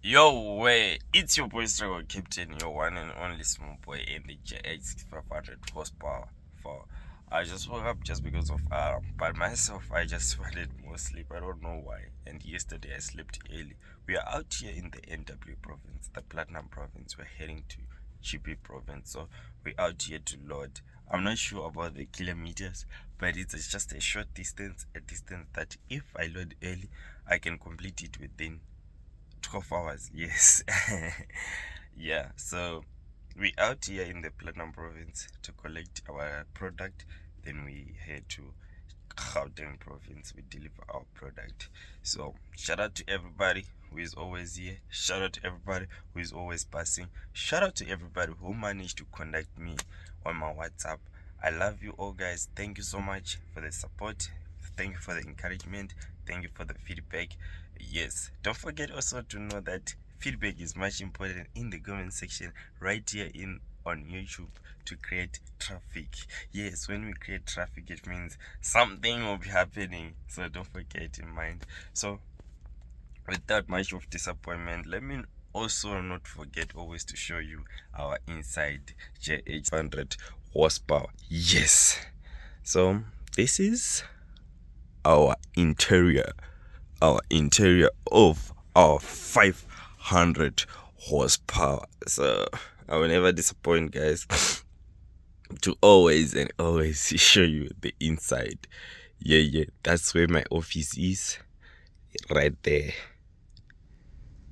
Yo, way, it's your boy Struggle Captain, your one and only small boy in the JX500 horsepower. For I just woke up just because of but myself, I just wanted more sleep. I don't know why. And yesterday I slept early. We are out here in the NW province, the Platinum province. We're heading to GP province, so we're out here to load. I'm not sure about the kilometers, but it's just a short distance, a distance that if I load early, I can complete it within 12 hours, yes. Yeah, so we out here in the Platinum province to collect our product, then we head to Gauteng province, we deliver our product. So shout out to everybody who is always here, shout out to everybody who is always passing, shout out to everybody who managed to contact me on my WhatsApp. I love you all, guys. Thank you so much for the support, thank you for the encouragement, thank you for the feedback. Yes, don't forget also to know that feedback is much important in the comment section right here on YouTube to create traffic. Yes, when we create traffic, it means something will be happening, so don't forget in mind. So without much of disappointment, let me also not forget always to show you our inside JH100 horsepower. Yes, so this is our interior of our 500 horsepower. So I will never disappoint, guys, to always show you the inside. Yeah, that's where my office is, right there.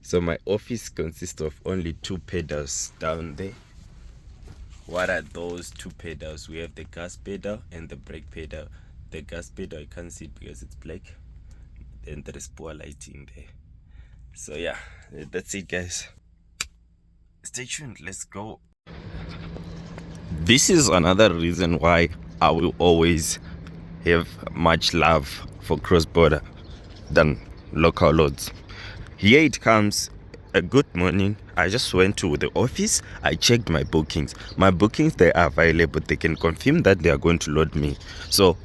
So my office consists of only two pedals down there. What are those two pedals? We have the gas pedal and the brake pedal. The gas pedal I can't see it because it's black, and there is poor lighting there. So yeah, that's it, guys. Stay tuned, let's go. This is another reason why I will always have much love for cross-border than local loads. Here it comes. A good morning. I just went to the office. I checked my bookings. My bookings, they are available. They can confirm that they are going to load me. So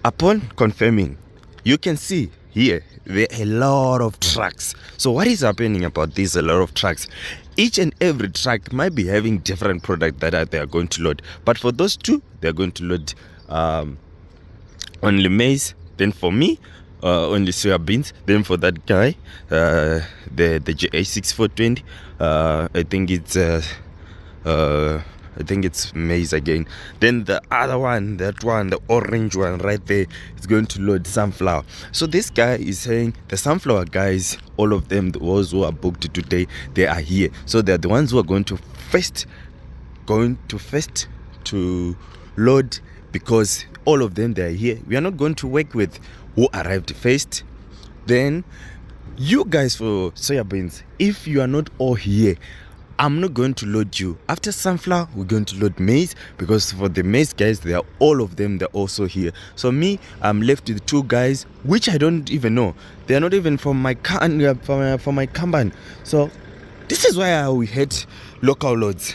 upon confirming, you can see here there are a lot of trucks. So what is happening about this? A lot of trucks. Each and every truck might be having different product that they are going to load. But for those two, they are going to load only maize. Then for me, only soya beans. Then for that guy, the JA6420, I think it's maize again. Then the other one, the orange one right there, is going to load sunflower. So this guy is saying the sunflower guys, all of them, those who are booked today, they are here. So they're the ones who are going to first to load, because all of them, they are here. We are not going to work with who arrived first. Then you guys for soya beans, if you are not all here, I'm not going to load you. After sunflower, we're going to load maize, because for the maize guys, they are all of them, they're also here. So me, I'm left with two guys which I don't even know. They're not even from my from my company. So this is why we hate local loads.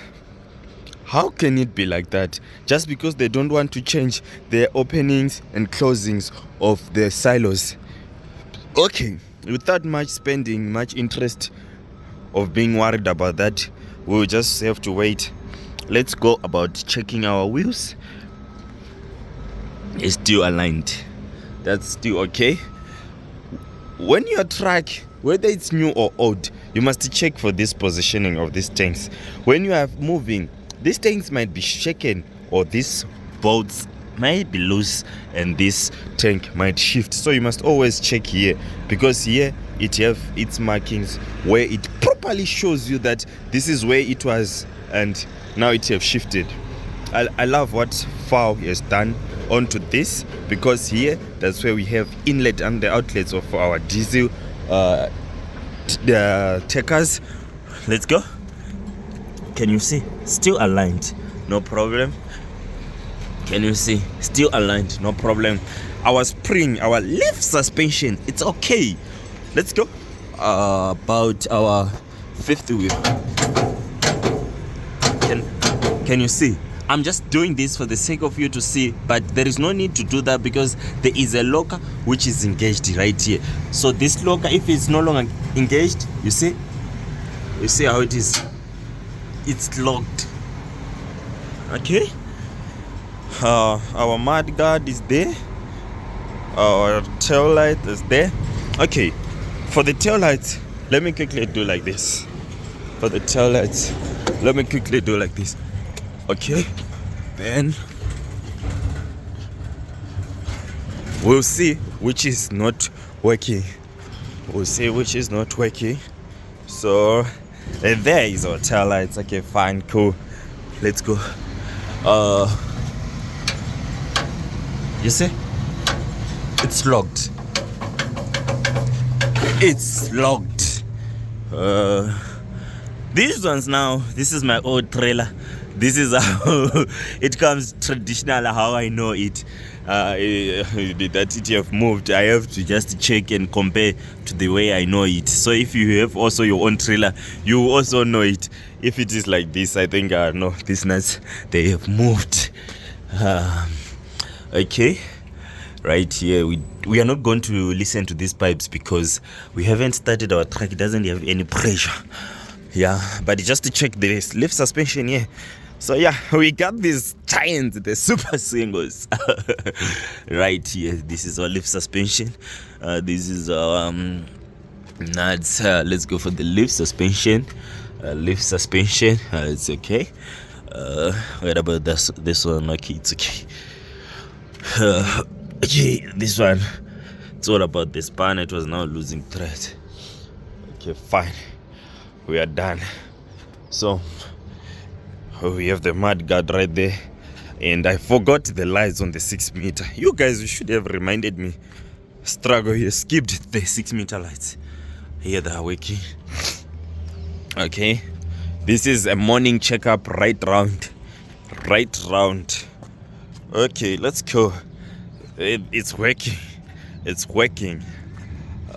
How can it be like that? Just because they don't want to change their openings and closings of their silos. Okay, without much interest of being worried about that, we'll just have to wait. Let's go about checking our wheels. It's still aligned. That's still okay. When your truck, whether it's new or old, you must check for this positioning of these tanks. When you are moving, these tanks might be shaken, or these bolts might be loose and this tank might shift. So you must always check here, because here it have its markings where it properly shows you that this is where it was and now it have shifted. I love what FAW has done onto this, because here that's where we have inlet and the outlets of our diesel the takers. Let's go. Can you see? Still aligned, no problem. Can you see? Still aligned, no problem. Our spring, our lift suspension, it's okay. Let's go. About our fifth wheel. Can you see? I'm just doing this for the sake of you to see, but there is no need to do that, because there is a locker which is engaged right here. So this locker, if it's no longer engaged, you see, You see how it is? It's locked. Okay. Our mud guard is there. Our tail light is there. Okay. For the tail lights, let me quickly do like this. For the tail lights, let me quickly do like this. Okay. Then we'll see which is not working. We'll see which is not working. So there is our tail lights. Okay, fine, cool. Let's go. You see? It's locked. It's locked. These ones now, this is my old trailer. This is how it comes traditional, how I know it. That it have moved. I have to just check and compare to the way I know it. So if you have also your own trailer, you also know it. If it is like this, I think no, these nuts, they have moved. Okay, right here we are not going to listen to these pipes because we haven't started our truck. It doesn't have any pressure. Yeah, but just to check the lift suspension here. So yeah, we got these giants, the super singles. Right here, this is our lift suspension. This is our nuts. Let's go for the lift suspension. It's okay. What about this one? Okay, it's okay. Okay, this one, it's all about the span. It was now losing thread. Okay, fine, we are done. So we have the mud guard right there, and I forgot the lights on the 6 meter. You guys should have reminded me. Struggle, you skipped the 6 meter lights. Here they are working. Okay, this is a morning checkup right round. Okay, let's go. It's working.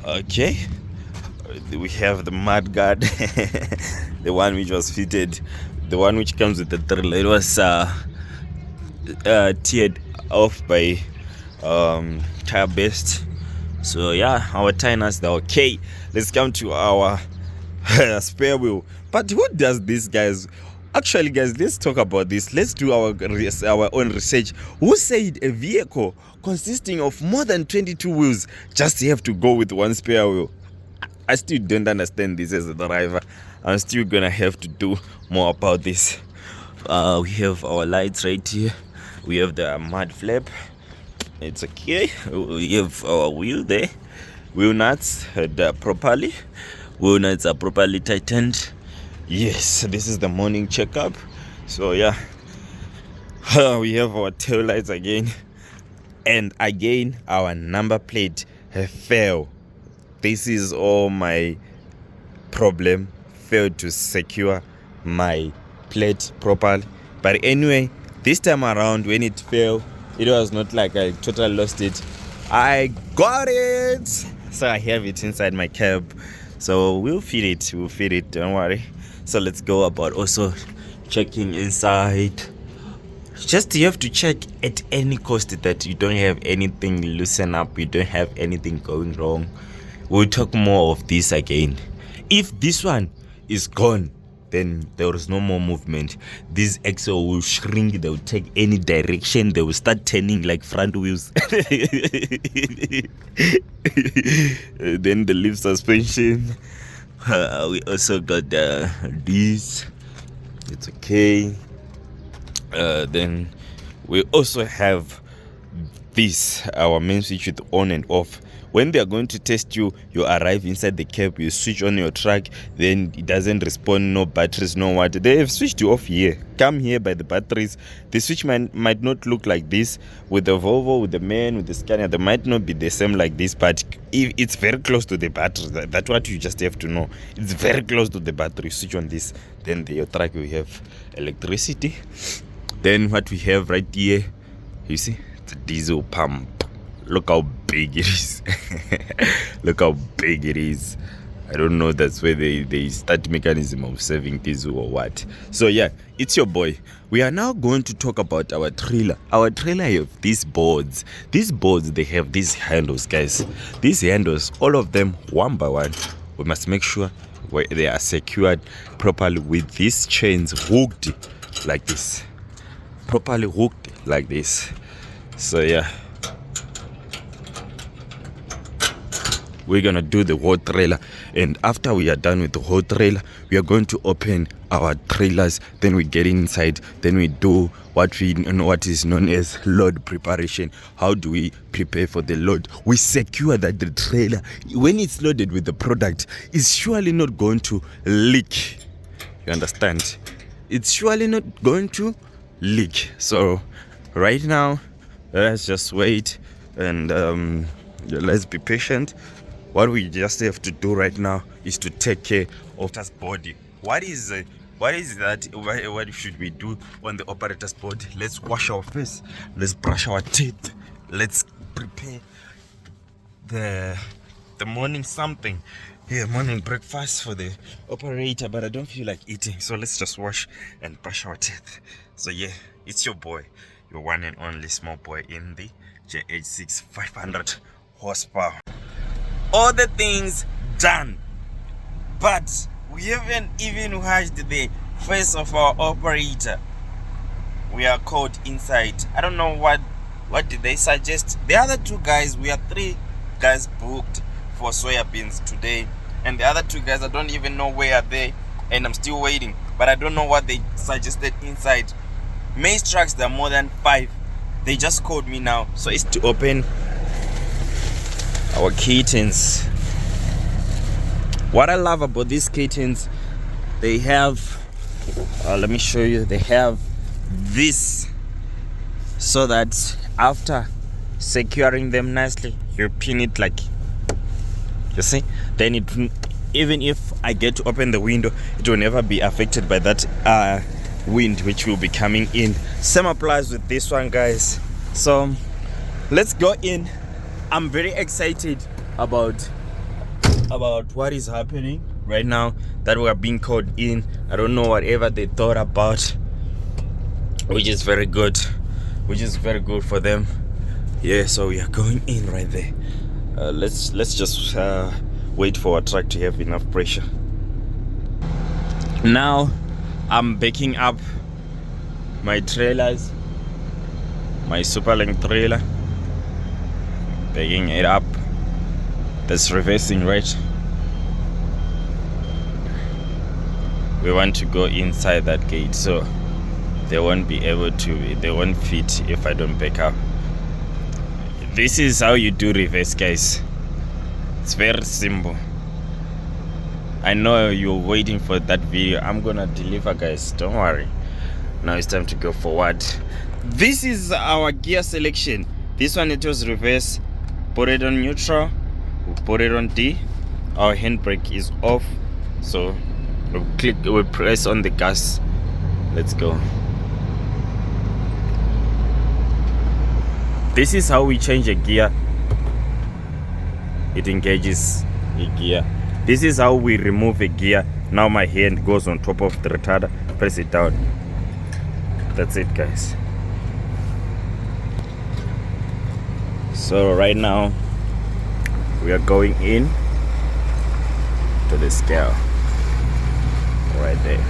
Okay, we have the mud guard. The one which was fitted, the one which comes with the trailer. It was teared off by tire best. So yeah, our tires are okay. Let's come to our spare wheel. But who does this, guys? Actually, guys, let's talk about this. Let's do our own research. Who said a vehicle consisting of more than 22 wheels just have to go with one spare wheel? I still don't understand this as a driver. I'm still gonna have to do more about this. We have our lights right here. We have the mud flap. It's okay. We have our wheel there. Wheel nuts properly. Wheel nuts are properly tightened. Yes, this is the morning checkup. So yeah, we have our tail lights again, and again our number plate have failed. This is all my problem. Failed to secure my plate properly. But anyway, this time around when it failed, it was not like I totally lost it. I got it. So I have it inside my cab. So we'll feed it. Don't worry. So let's go about also checking inside. Just you have to check at any cost that you don't have anything loosen up, you don't have anything going wrong. We'll talk more of this again. If this one is gone, then there is no more movement. This axle will shrink, they will take any direction, they will start turning like front wheels. Then the lift suspension. We also got this. It's okay. Then we also have this, our main switch with on and off. When they are going to test you, you arrive inside the cab, you switch on your truck, then it doesn't respond, no batteries, no what. They have switched you off here. Come here by the batteries. The switch might not look like this. With the Volvo, with the Man, with the Scania, they might not be the same like this, but if it's very close to the battery. That's what you just have to know. It's very close to the battery. Switch on this, then your truck will have electricity. Then what we have right here, you see, it's a diesel pump. Look how big it is. Look how big it is. I don't know, that's where they start mechanism of saving diesel or what. So yeah, it's your boy. We are now going to talk about our trailer. Our trailer have these boards. These boards, they have these handles, guys. These handles, all of them one by one, we must make sure where they are secured properly with these chains hooked like this, properly hooked like this. So yeah, we're gonna do the whole trailer, and after we are done with the whole trailer, we are going to open our trailers, then we get inside, then we do what is known as load preparation. How do we prepare for the load? We secure that the trailer, when it's loaded with the product, is surely not going to leak. You understand? It's surely not going to leak. So right now, let's just wait and let's be patient. What we just have to do right now is to take care of this body. What is that? What should we do on the operator's body? Let's wash our face. Let's brush our teeth. Let's prepare the morning something. Yeah, morning breakfast for the operator. But I don't feel like eating, so let's just wash and brush our teeth. So yeah, it's your boy, your one and only small boy in the JH6 500 horsepower. All the things done, but we haven't even washed the face of our operator. We are caught inside. I don't know what did they suggest. The other two guys, we are 3 guys booked for soybeans today, and the other 2 guys, I don't even know where are they, and I'm still waiting. But I don't know what they suggested inside. Maize trucks, there are more than 5. They just called me now, so it's to open our kittens. What I love about these kittens, they have let me show you, they have this, so that after securing them nicely, you pin it like, you see, then it, even if I get to open the window, it will never be affected by that wind which will be coming in. Same applies with this one, guys. So let's go in. I'm very excited about what is happening right now, that we are being called in. I don't know whatever they thought about, which is very good for them. Yeah, so we are going in right there. Let's just wait for our truck to have enough pressure. Now I'm backing up my trailers, my superlink trailer, backing it up. That's reversing, right? We want to go inside that gate, so they won't be able to, they won't fit if I don't back up. This is how you do reverse, guys. It's very simple. I know you're waiting for that video. I'm gonna deliver, guys, don't worry. Now it's time to go forward. This is our gear selection. This one, it was reverse. Put it on neutral, we put it on D. Our handbrake is off, so we press on the gas. Let's go. This is how we change a gear. It engages a gear. This is how we remove a gear. Now my hand goes on top of the retarder, press it down. That's it, guys. So right now we are going in to the scale right there.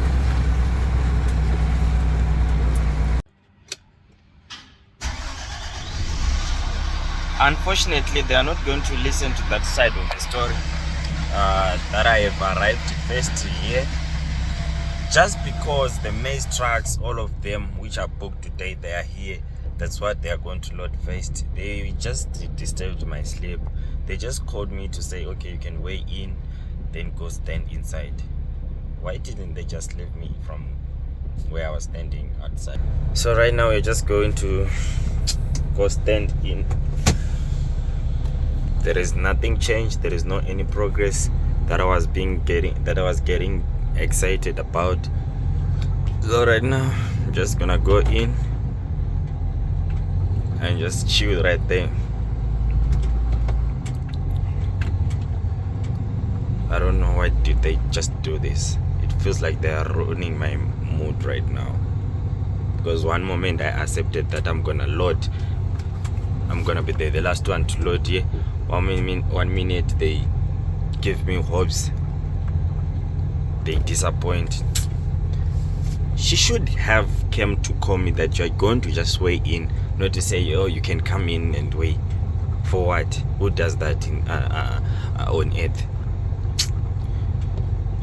Unfortunately, they are not going to listen to that side of the story, that I have arrived first here, just because the maize trucks, all of them which are booked today, they are here. That's what they are going to load first. They just disturbed my sleep. They just called me to say, okay, you can weigh in, then go stand inside. Why didn't they just leave me from where I was standing outside? So right now we're just going to go stand in. There is nothing changed. There is no any progress that I was getting excited about. So right now I'm just gonna go in and just chill right there. I don't know why did they just do this. It feels like they are ruining my mood right now, because one moment I accepted that I'm gonna load, I'm gonna be the last one to load here. 1 minute they give me hopes, they disappoint. She should have come to call me that you're going to just weigh in, not to say, oh, you can come in and weigh. For what? Who does that on earth?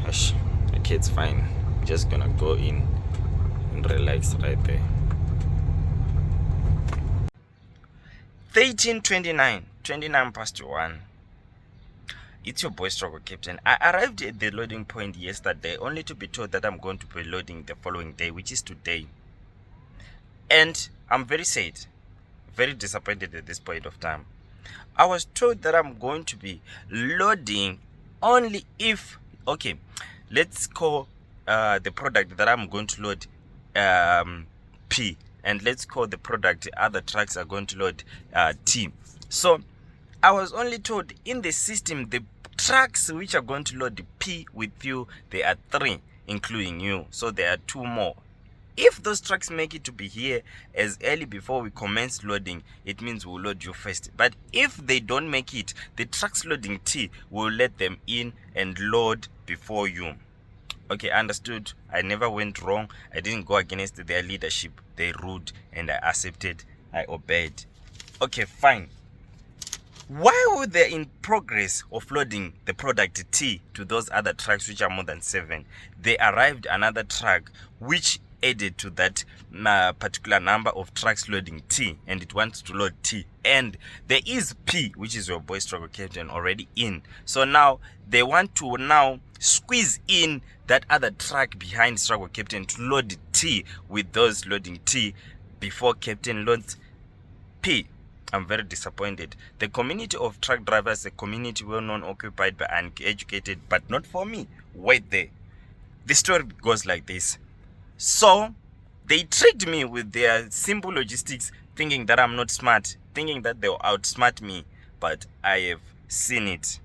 Hush. Okay, it's fine. I'm just gonna go in and relax right there. 13:29, 29 past 1. It's your boy Struggle Captain. I arrived at the loading point yesterday only to be told that I'm going to be loading the following day, which is today. And I'm very sad, very disappointed at this point of time. I was told that I'm going to be loading only if, okay, let's call the product that I'm going to load P, and let's call the product other trucks are going to load T. So I was only told in the system the trucks which are going to load the P with you, there are 3, including you. So there are 2 more. If those trucks make it to be here as early before we commence loading, it means we'll load you first. But if they don't make it, the trucks loading T will let them in and load before you. Okay, understood. I never went wrong. I didn't go against their leadership. They ruled and I accepted. I obeyed. Okay, fine. While they're in progress of loading the product T to those other trucks which are more than 7, they arrived another truck which added to that particular number of trucks loading T, and it wants to load T, and there is P, which is your boy Struggle Captain, already in. So now they want to now squeeze in that other truck behind Struggle Captain to load T with those loading T before Captain loads P. I'm very disappointed. The community of truck drivers, a community well known, occupied by uneducated, but not for me. Wait there. The story goes like this. So they tricked me with their simple logistics, thinking that I'm not smart, thinking that they'll outsmart me, but I have seen it.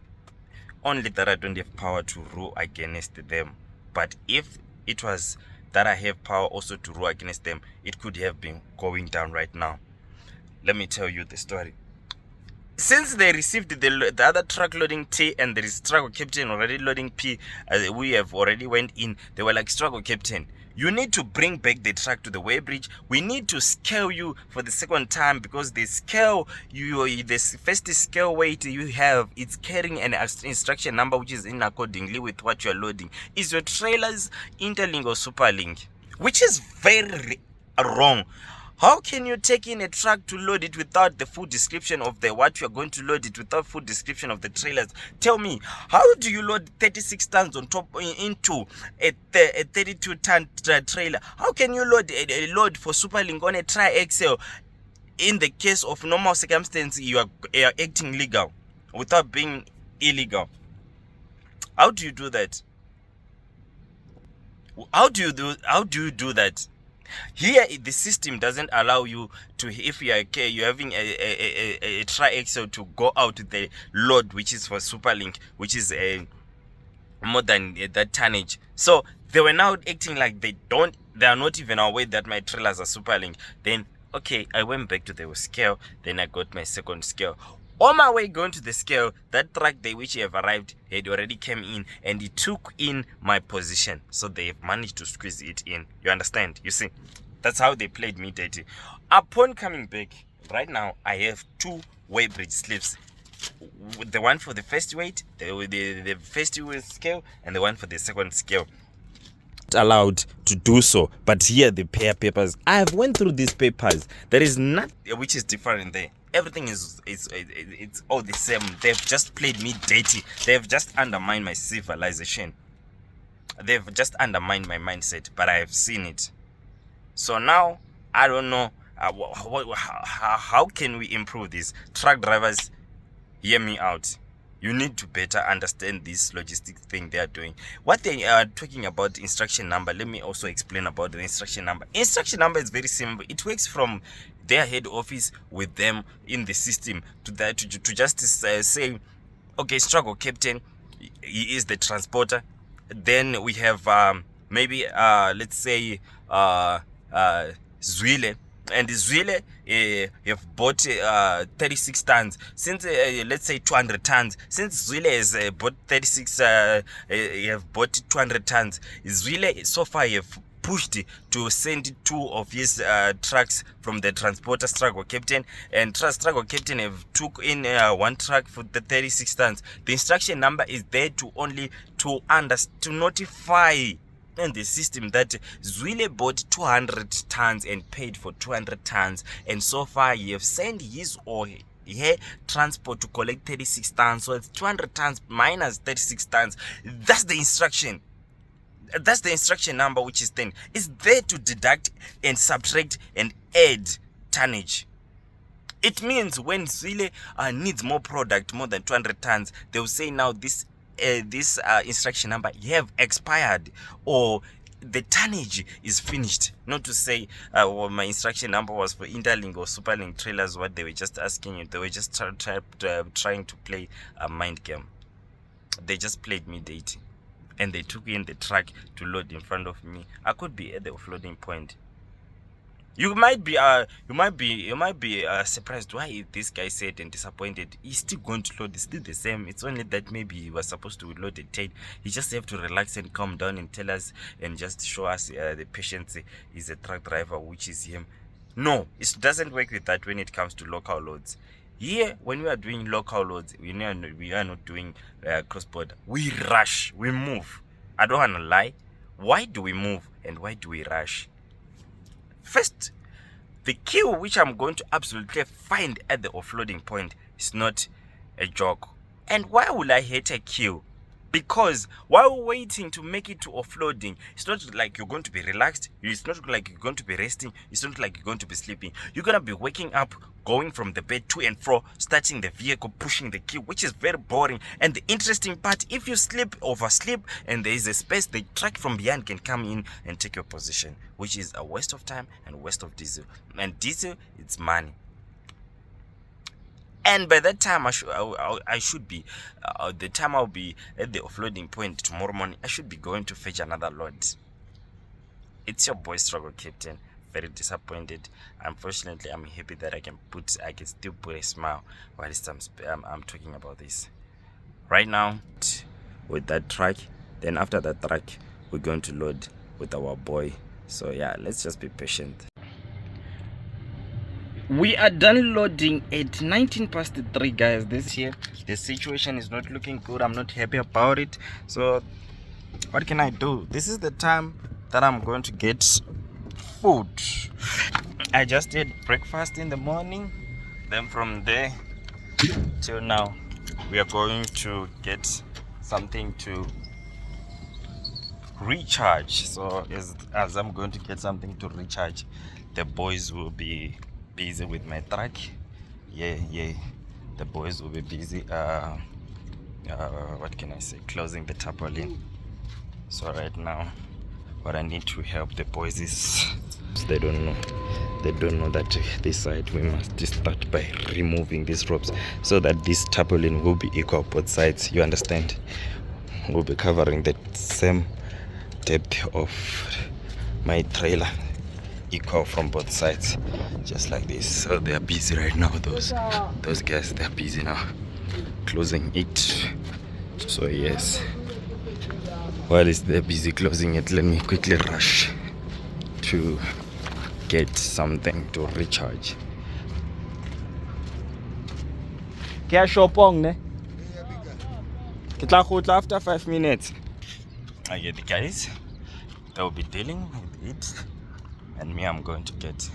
Only that I don't have power to rule against them. But if it was that I have power also to rule against them, it could have been going down right now. Let me tell you the story. Since they received the other truck loading T and there is Struggle Captain already loading P, we have already went in, they were like, Struggle Captain, you need to bring back the truck to the weighbridge. We need to scale you for the second time because the scale, the first scale weight you have, it's carrying an instruction number which is in accordingly with what you're loading. Is your trailers interlink or superlink? Which is very wrong. How can you take in a truck to load it without the full description of the what you are going to load it, without full description of the trailers? Tell me, how do you load 36 tons on top into a 32 ton trailer? How can you load a load for Superlink on a tri-axle? In the case of normal circumstances, you are acting legal without being illegal. How do you do that? How do you do that? Here, the system doesn't allow you to, if you're having a tri-axle, to go out with the load which is for Superlink, which is more than that tonnage. So they were now acting like they are not even aware that my trailers are Superlink. Then, okay, I went back to the scale. Then I got my second scale. On my way going to the scale, that truck day which have arrived had already came in and it took in my position. So they have managed to squeeze it in. You understand? You see, that's how they played me dirty. Upon coming back, right now I have 2 weighbridge slips. The one for the first weight, the first weight scale, and the one for the second scale. Allowed to do so, but here the papers, I have went through these papers. There is nothing which is different there. Everything is it's all the same. They've just played me dirty. They've just undermined my civilization. They've just undermined my mindset, but I have seen it. So now I don't know how can we improve this. Truck drivers, hear me out. You need to better understand this logistic thing they are doing. What they are talking about instruction number, let me also explain about the instruction number. Instruction number is very simple. It works from their head office with them in the system to just say, okay, Struggle Captain, he is the transporter. Then we have maybe let's say Zwile. and Zwile have bought 36 tons. Since let's say 200 tons, since Zwile has bought 36, have bought 200 tons. Zwile so far have pushed to send 2 of his trucks from the transporter struggle captain, and struggle captain have took in 1 truck for the 36 tons. The instruction number is there to only to notify in the system that Zwile bought 200 tons and paid for 200 tons, and so far he have sent his or her transport to collect 36 tons. So it's 200 tons minus 36 tons. That's the instruction. That's the instruction number, which is 10. It's there to deduct and subtract and add tonnage. It means when Zwile needs more product, more than 200 tons, they will say now this instruction number have expired, or the tonnage is finished. Not to say well, my instruction number was for interlink or superlink trailers. What they were just asking you, they were just trying to play a mind game. They just played me dating, and they took in the truck to load in front of me. I could be at the offloading point. You might be surprised why this guy said and disappointed. He's still going to load. It's still the same. It's only that maybe he was supposed to load at 10. He just have to relax and calm down and tell us and just show us the patience is a truck driver, which is him. No, it doesn't work with that when it comes to local loads. Here, when we are doing local loads, we are not doing cross-border. We rush, we move. I don't want to lie. Why do we move and why do we rush? First, the queue which I'm going to absolutely find at the offloading point is not a joke. And why will I hate a queue? Because while waiting to make it to offloading, it's not like you're going to be relaxed. It's not like you're going to be resting. It's not like you're going to be sleeping. You're going to be waking up, going from the bed to and fro, starting the vehicle, pushing the queue, which is very boring. And the interesting part, if you oversleep, and there is a space, the truck from behind can come in and take your position, which is a waste of time and a waste of diesel. And diesel, it's money. And by that time, I should be, the time I'll be at the offloading point tomorrow morning, I should be going to fetch another load. It's your boy Struggle Captain. Very disappointed. Unfortunately, I'm happy that I can still put a smile while I'm talking about this. Right now, with that truck, then after that truck, we're going to load with our boy. So yeah, let's just be patient. We are done loading at 19 past 3, guys. This year, the situation is not looking good. I'm not happy about it. So, what can I do? This is the time that I'm going to get food. I just ate breakfast in the morning. Then from there till now, we are going to get something to recharge. So, as I'm going to get something to recharge, the boys will be busy with my truck. Yeah, the boys will be busy what can I say, closing the tarpaulin. So right now what I need to help the boys is, they don't know that this side we must start by removing these ropes so that this tarpaulin will be equal both sides. You understand? We'll be covering the same depth of my trailer, equal from both sides, just like this. So they are busy right now. Those guys, they're busy now closing it. So yes, while they're busy closing it, let me quickly rush to get something to recharge. After 5 minutes. I get the guys, they'll be dealing with it, and me, I'm going to get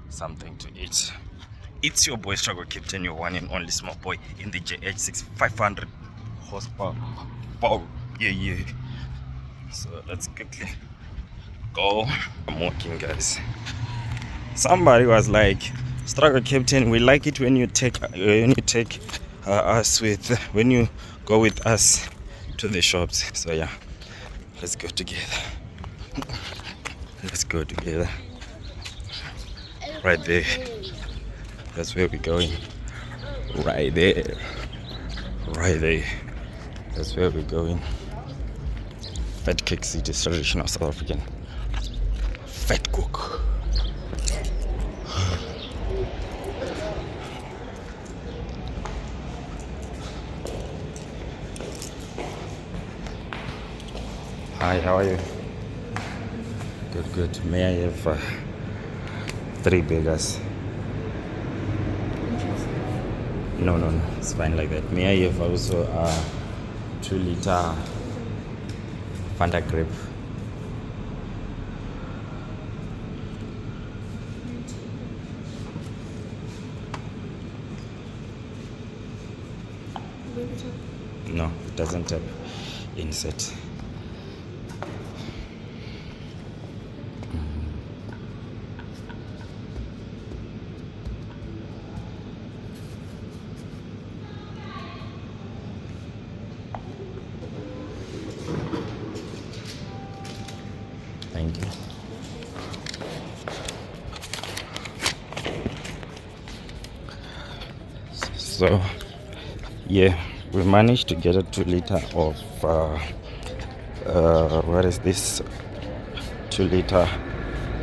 something to eat. It's your boy Struggle Captain, your one and only small boy in the JH6 500 horsepower. Wow, yeah. So let's quickly go. I'm walking, guys. Somebody was like, Struggle Captain, we like it when you take us with, when you go with us to the shops. So yeah, let's go together. Let's go together. Right there. That's where we're going. Right there. Right there. That's where we're going. Fat Cake City is traditional South African. Fat cook. Hi, how are you? Good, good. May I have 3 beggars? No, no, no. It's fine like that. May I have also 2-liter Fanta grape? No, it doesn't have inset. Thank you. So, yeah, we managed to get a 2-liter of what is this? 2-liter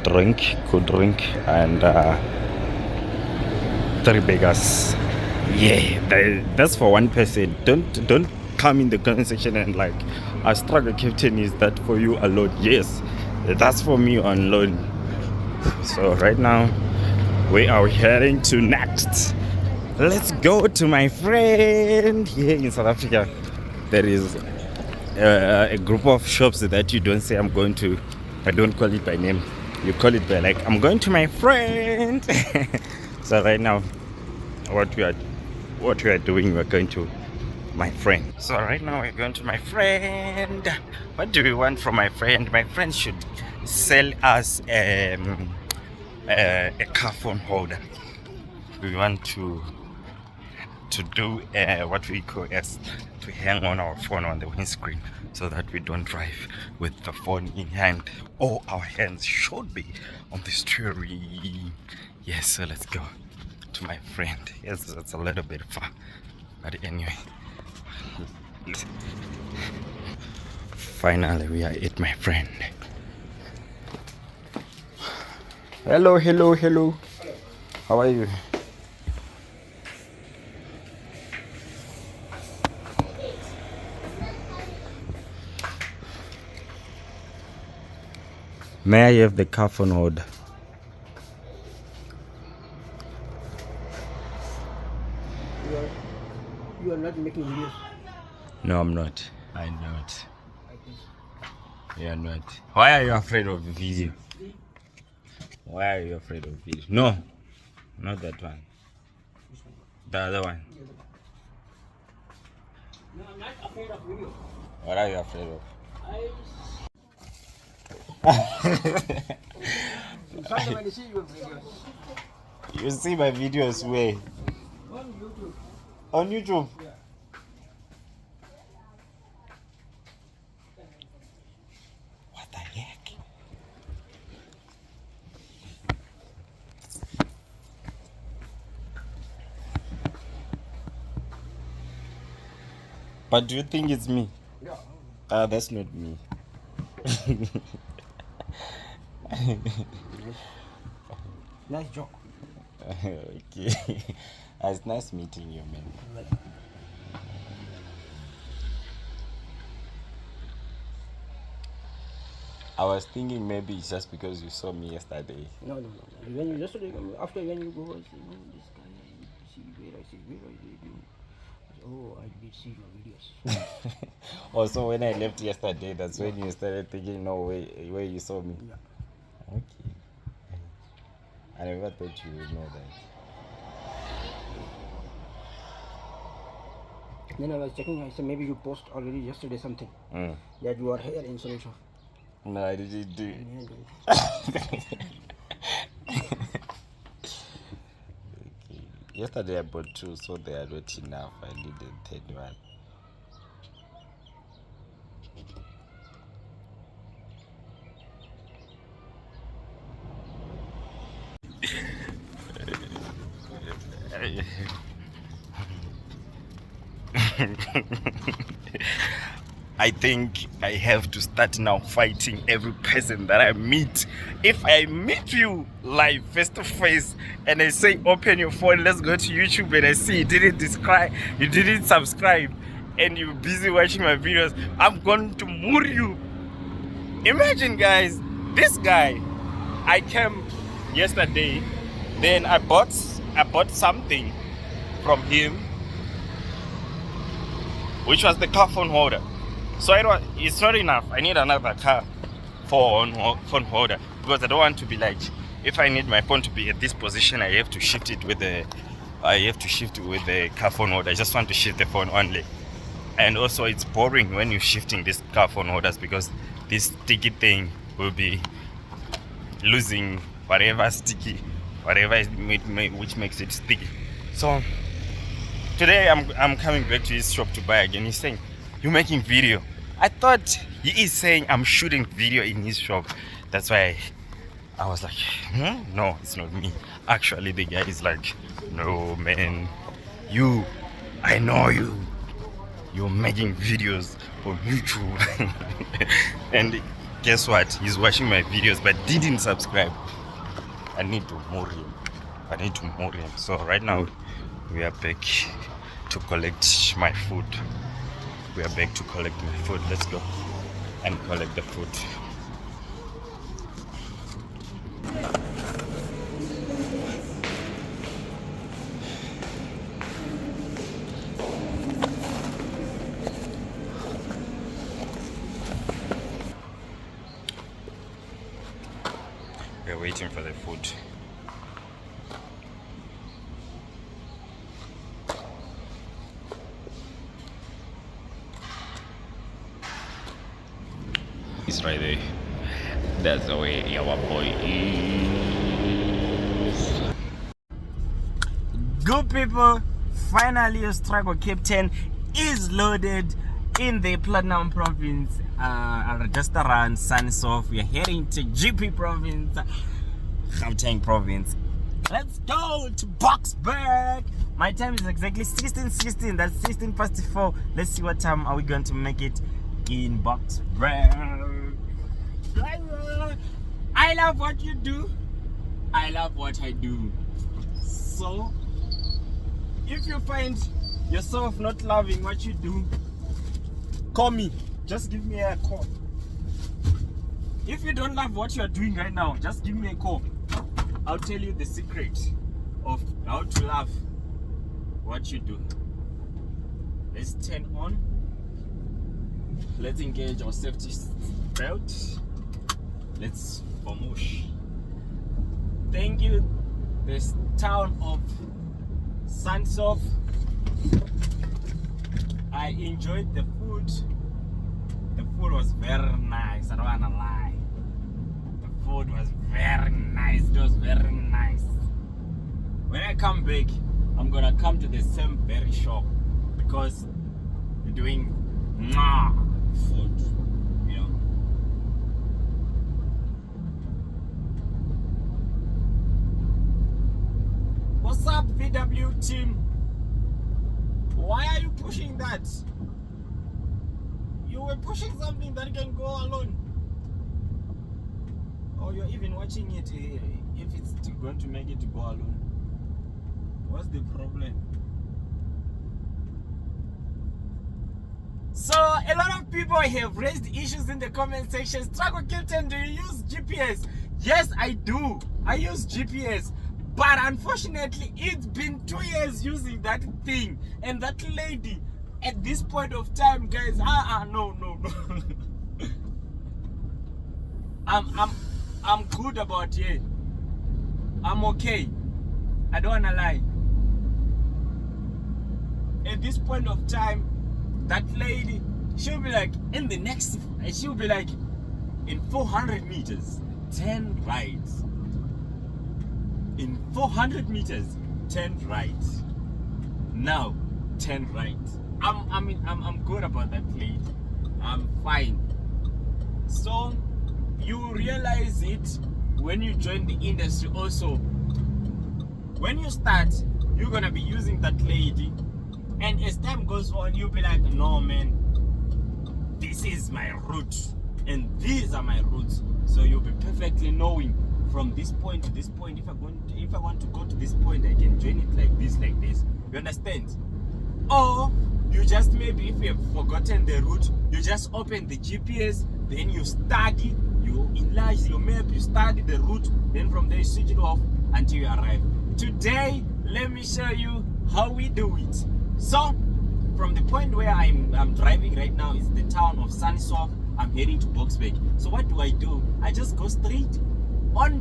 drink, cool drink, and 3 beggars. Yeah, that's for one person. Don't come in the comment section and like, I struggle, Captain. Is that for you alone? Yes, that's for me alone. So right now we are heading to next. Let's go to my friend here in South Africa. There is a group of shops that you don't say I'm going to. I don't call it by name. You call it by like, I'm going to my friend. So right now, what we are doing, we're going to my friend. So right now we're going to my friend. What do we want from my friend? My friend should sell us a car phone holder. We want to do what we call as to hang on our phone on the windscreen, so that we don't drive with the phone in hand. All our hands should be on the steering. Yes, so let's go to my friend. Yes, that's a little bit far, but anyway, finally we are at my friend. Hello, hello, hello. How are you? May I have the car phone holder? You are not making videos. No, I'm not. I'm not. You are not. Why are you afraid of the video? Why are you afraid of video? No, not that one. The other one. No, I'm not afraid of video. What are you afraid of? Sometimes when you see your videos. You see my videos where? On YouTube. On YouTube? Yeah. What the heck? But do you think it's me? Yeah. That's not me. Nice joke. Okay. It's nice meeting you, man. I was thinking maybe it's just because you saw me yesterday. No. When you yesterday, after when you go, I say, no, this guy, see where I say, where are you? I say, oh, I did see your videos. Also, when I left yesterday, that's when you started thinking, no way, where you saw me. Yeah. Okay. I never thought you would know that. Then I was checking, I said, maybe you post already yesterday something. That you are here in Sannieshof. No, I didn't do it. Yeah, Okay. Yesterday I bought 2, so they are not enough. I need a 3rd one. I think I have to start now fighting every person that I meet. If I meet you live face to face and I say open your phone, let's go to YouTube, and I see you didn't subscribe and you're busy watching my videos, I'm going to murder you. Imagine, guys, this guy, I came yesterday, then I bought something from him, which was the car phone holder. So it's not enough. I need another car phone holder, because I don't want to be like, if I need my phone to be at this position, I have to shift it with the car phone holder. I just want to shift the phone only. And also it's boring when you're shifting these car phone holders, because this sticky thing will be losing whatever which makes it sticky. So today I'm coming back to his shop to buy again. He's saying, you're making video. I thought he is saying I'm shooting video in his shop. That's why I was like, no, it's not me. Actually, the guy is like, no, man, I know you're making videos on YouTube. And guess what? He's watching my videos but didn't subscribe. I need to more him. So right now we are back to collect my food. Let's go and collect the food. We're waiting for the food. It's right there. That's the way our boy is. Good people, finally your struggle captain is loaded in the Platinum province, just around Sannieshof. We are heading to GP province, Gauteng province. Let's go to Boskburg. My time is exactly 16:16. That's 16:54. Let's see what time are we going to make it in Boskburg. I love what you do. I love what I do. So if you find yourself not loving what you do, call me. Just give me a call. If you don't love what you are doing right now, just give me a call. I'll tell you the secret of how to love what you do. Let's turn on. Let's engage our safety belt. Let's vamos. Thank you, this town of Sannieshof. I enjoyed the food. The food was very nice. I don't wanna lie. The food was very nice. It was very nice. When I come back, I'm gonna come to the same very shop, because we're doing food, you know. What's up, VW team? Why are you pushing that? You were pushing something that can go alone. Or you're even watching it if it's going to make it to go alone. What's the problem? So a lot of people have raised issues in the comment section. Struggle Captain, do you use GPS? Yes, I do. I use GPS. But unfortunately, it's been 2 years using that thing. And that lady, at this point of time, guys, no. I'm good about it. I'm okay. I don't wanna lie. At this point of time, that lady, she'll be like, in 400 meters, 10 rights. In 400 meters, 10 right. Now, 10 right. I'm good about that lady. I'm fine. So you realize it when you join the industry also. When you start, you're gonna be using that lady, and as time goes on, you'll be like, no man, this is my route and these are my routes. So you'll be perfectly knowing from this point to this point, if I want to go to this point, I can join it like this. You understand? Or you just, maybe if you have forgotten the route, you just open the GPS, then you study, you enlarge your map, you study the route, then from there you switch it off until you arrive. Today, let me show you how we do it. So, from the point where I'm driving right now is the town of Sannieshof. I'm heading to Boskburg. So what do? I just go straight on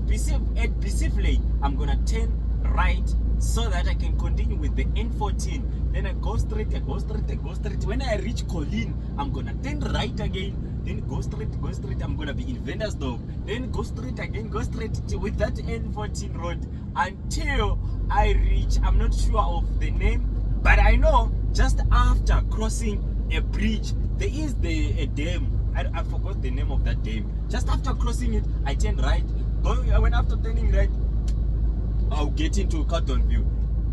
at Bcflay. I'm gonna turn right so that I can continue with the N14. Then I go straight. When I reach Colleen, I'm gonna turn right again. Then go straight. I'm gonna be in Ventersdorp. Then go straight with that N14 road until I reach, I'm not sure of the name, but I know just after crossing a bridge, there is a dam. I forgot the name of that dam. Just after crossing it, I turn right. When after turning right, I'll get into Carlton View.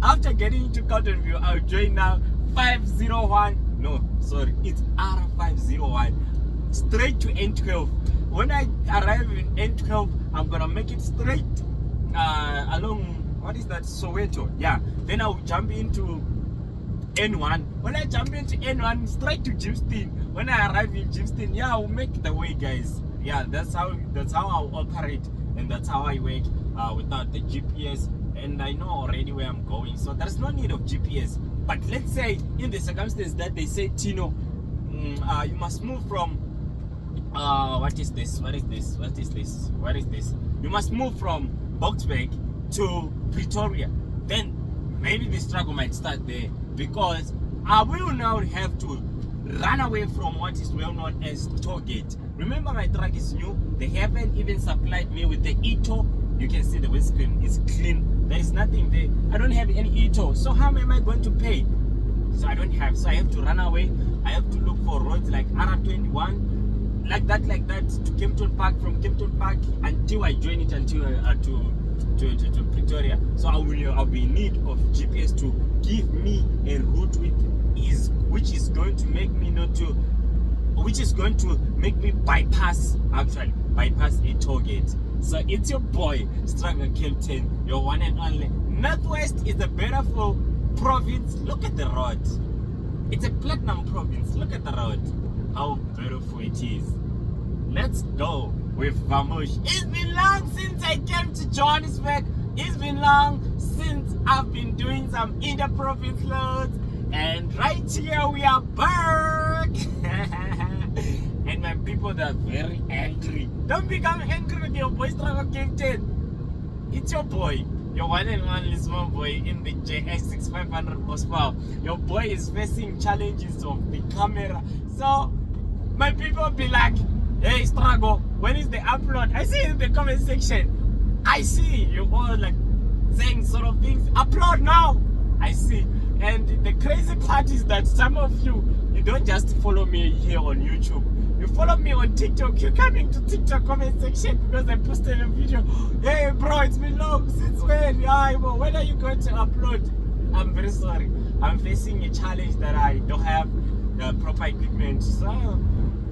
After getting into Carlton View, I'll join now 501. No, sorry, it's R501. Straight to N12. When I arrive in N12, I'm gonna make it straight along, what is that, Soweto? Yeah. Then I'll jump into N1. When I jump into N1, straight to Gibston. When I arrive in Gibston, yeah, I'll make the way, guys. Yeah, that's how I'll operate, and that's how I work without the GPS. And I know already where I'm going, so there's no need of GPS. But let's say in the circumstance that they say, Tino, you must move from what is this? You must move from Boskburg to Pretoria. Then maybe the struggle might start there, because I will now have to run away from what is well known as toll gate. Remember, my truck is new. They haven't even supplied me with the e-toll. You can see the windscreen is clean. There is nothing there. I don't have any e-toll. So how am I going to pay? So I don't have. So I have to run away. I have to look for roads like R21, like that, to Kempton Park. From Kempton Park until I join it until to Pretoria. So I'll be in need of GPS to give me a route which is going to make me bypass a toll gate. So it's your boy, Struggle Captain, your one and only. Northwest is a beautiful province. Look at the road. It's a platinum province. Look at the road. How beautiful it is. Let's go with Vamush. It's been long since I came to Johannesburg. It's been long since I've been doing some inter-province loads. And right here we are back. And my people, they're very angry. Don't become angry with your boy Struggle Captain. It's your boy, your one and only small boy in the JX6500 horsepower. Your boy is facing challenges of the camera. So my people be like, hey Struggle, when is the upload? I see in the comment section, I see you all like saying sort of things, upload now. I see. And the crazy part is that some of you don't just follow me here on YouTube. You follow me on TikTok. You're coming to TikTok comment section because I posted a video. Hey bro, it's been long since when? When are you going to upload? I'm very sorry. I'm facing a challenge that I don't have the proper equipment. So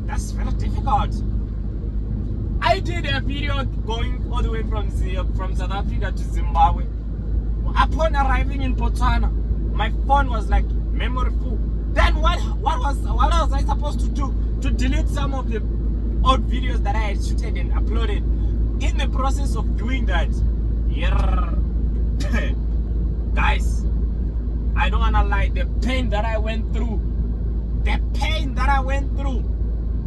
that's very difficult. I did a video going all the way from South Africa to Zimbabwe. Upon arriving in Botswana, my phone was like memory full. Then what was I supposed to do? To delete some of the old videos that I had shooted and uploaded. In the process of doing that, guys, I don't wanna lie, the pain that I went through,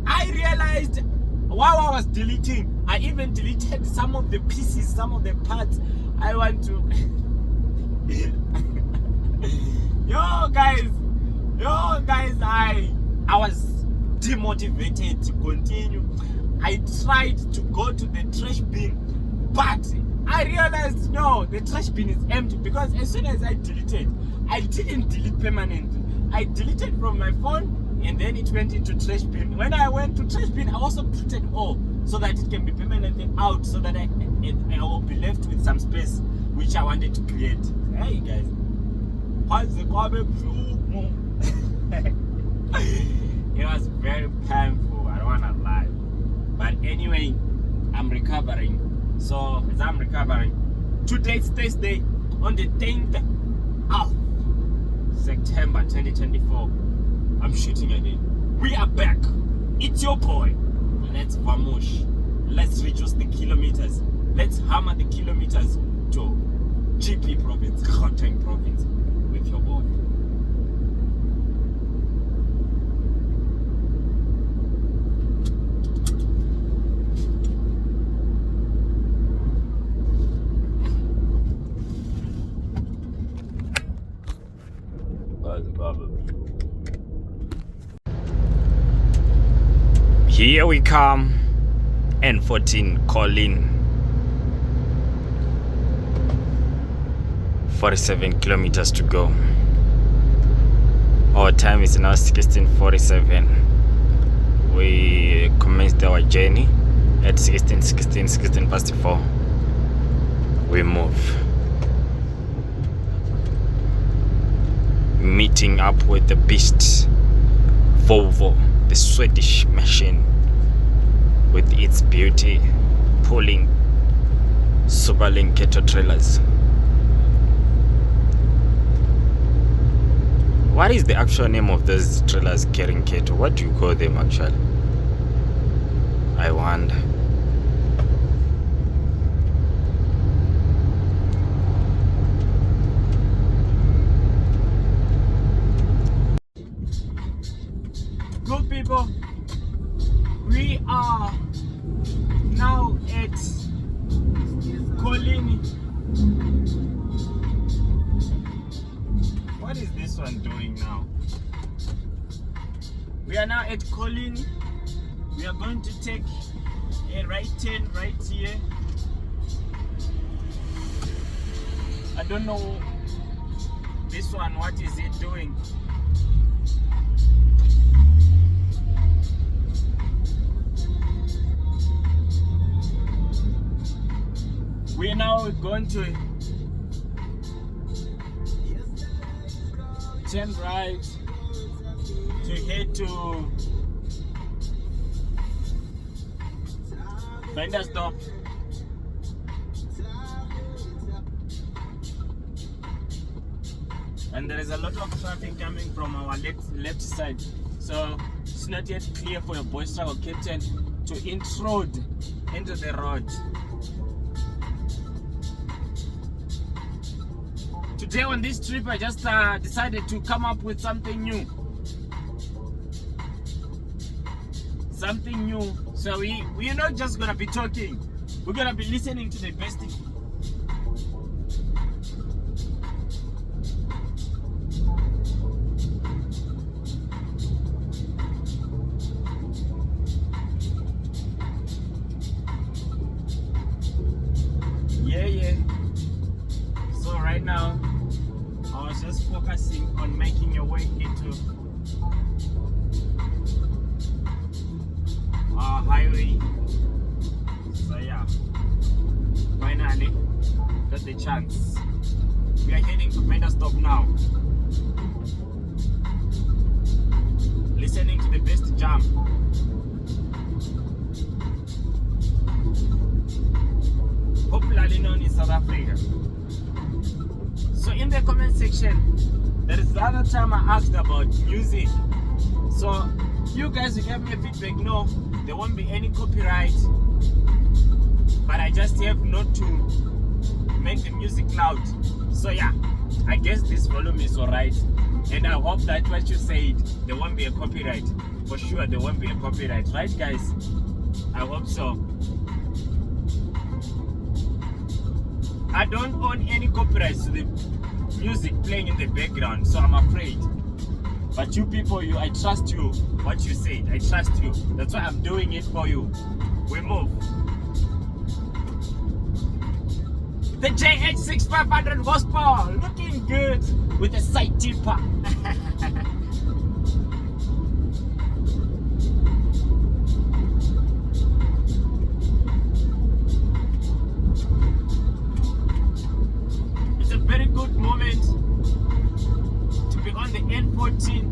I realized while I was deleting, I even deleted some of the pieces, some of the parts I want to Yo guys, I was demotivated to continue. I tried to go to the trash bin, but I realized no, the trash bin is empty, because as soon as I deleted, I didn't delete permanently. I deleted from my phone and then it went into trash bin. When I went to trash bin, I also deleted all so that it can be permanently out, so that I will be left with some space which I wanted to create. Hey guys, it was very painful, I don't wanna lie. But anyway, I'm recovering. So as I'm recovering, today's Thursday, on the 10th of September 2024, I'm shooting again. We are back. It's your boy. let's vamosh. Let's reduce the kilometers. Let's hammer the kilometers to GP province, Gauteng province with your boy. Here we come. N14 calling. 47 kilometers to go. Our time is now 16:47. We commenced our journey at 16 past 4. We move. Meeting up with the beast Volvo, the Swedish machine, with its beauty, pulling superlink cattle trailers. What is the actual name of those trailers carrying cattle? What do you call them actually? I wonder. Good people, we are now at Colini. What is this one doing now? We are now at Colini. We are going to take a right turn right here. I don't know this one, what is it doing? We're now going to turn right to head to vendor stop. And there is a lot of traffic coming from our left side, so it's not yet clear for your boy struggle captain to intrude into the road. Today on this trip, I just decided to come up with something new. Something new. So we're not just gonna be talking. We're gonna be listening to the best. Yeah. So right now, I was just focusing on making your way into our highway. So yeah, finally got the chance. We are heading to vendor stop now. Listening to the best jam. Popularly known in South Africa. So in the comment section, there is the other time I asked about music. So you guys who gave me a feedback, no, there won't be any copyright. But I just have not to make the music loud. So yeah, I guess this volume is alright. And I hope that what you said, there won't be a copyright. For sure there won't be a copyright, right guys? I hope so. I don't own any copyrights to the music playing in the background, so I'm afraid. But you people, I trust you, what you said, I trust you. That's why I'm doing it for you. We move. The JH6500 horsepower, looking good with a side tipper. It's a very good moment to be on the N14.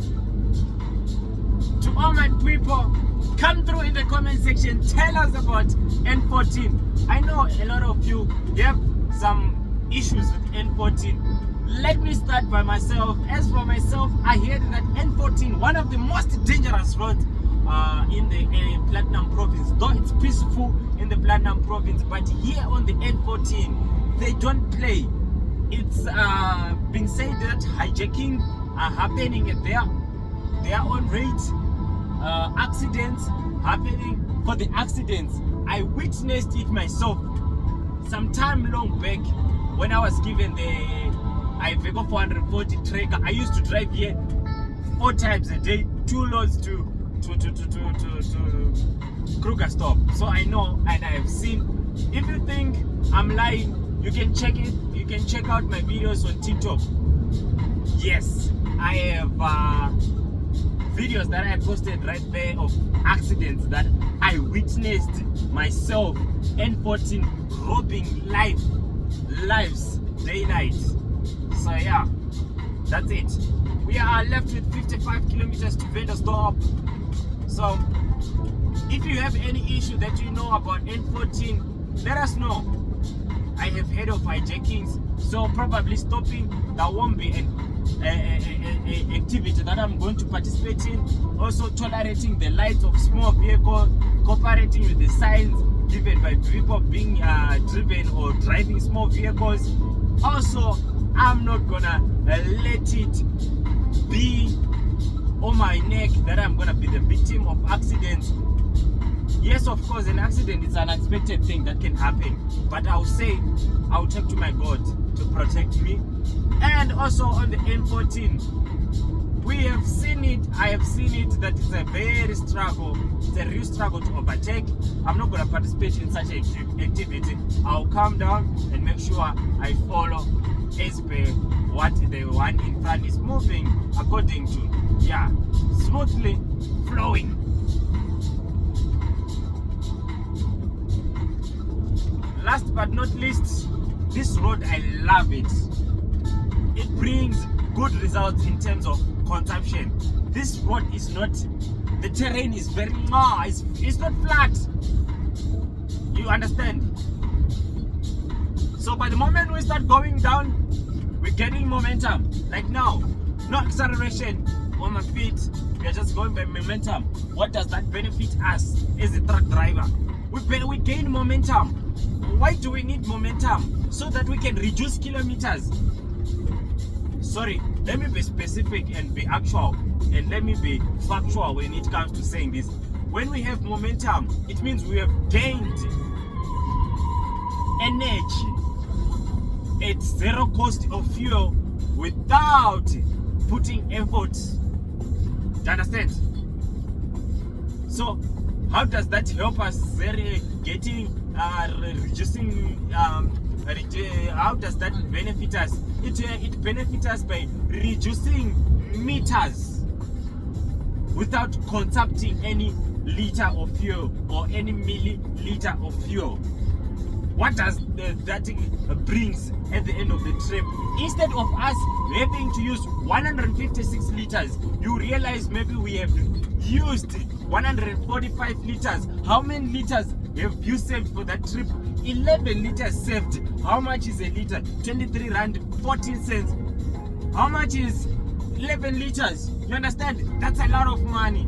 To all my people, come through in the comment section, tell us about N14. I know a lot of you have some issues with N14. Let me start by myself. As for myself, I heard that N14, one of the most dangerous roads in the Platinum Province. Though it's peaceful in the Platinum Province, but here on the N14, they don't play. It's been said that hijacking are happening at their own rate. Accidents happening. For the accidents, I witnessed it myself some time long back when I was given the Iveco 440 tracker. I used to drive here 4 times a day, 2 loads to Kruger stop. So I know and I have seen. If you think I'm lying, you can check it. You can check out my videos on TikTok. Yes, I have videos that I posted right there of accidents that I witnessed myself. N14 robbing lives daylight. So yeah, that's it. We are left with 55 kilometers to vendor stop. So if you have any issue that you know about N14, let us know. I have heard of hijackings, so probably stopping that won't be an activity that I'm going to participate in. Also tolerating the lights of small vehicles, cooperating with the signs given by people being driven or driving small vehicles. Also, I'm not gonna let it be on my neck that I'm gonna be the victim of accidents. Yes, of course, an accident is an unexpected thing that can happen, but I'll say I'll talk to my God to protect me. And also on the N14, we have seen it, I have seen it, that it's a very struggle, it's a real struggle to overtake. I'm not going to participate in such an activity. I'll calm down and make sure I follow as per what the one in front is moving according to, yeah, smoothly flowing. Last but not least, this road, I love it. It brings good results in terms of consumption. This road is not, the terrain is very, it's not flat. You understand? So by the moment we start going down, we're getting momentum. Like now, no acceleration on my feet. We are just going by momentum. What does that benefit us as a truck driver? We gain momentum. Why do we need momentum? So that we can reduce kilometers. Sorry, let me be specific and be actual, and let me be factual when it comes to saying this. When we have momentum, it means we have gained energy at zero cost of fuel without putting effort. Do you understand? So how does that help us getting reducing how does that benefit us? It benefits us by reducing meters without consuming any liter of fuel or any milliliter of fuel. What does that brings at the end of the trip? Instead of us having to use 156 liters, you realize maybe we have used 145 liters. How many liters have you saved for that trip? 11 liters saved. How much is a liter? 23 rand 14 cents. How much is 11 liters? You understand? That's a lot of money.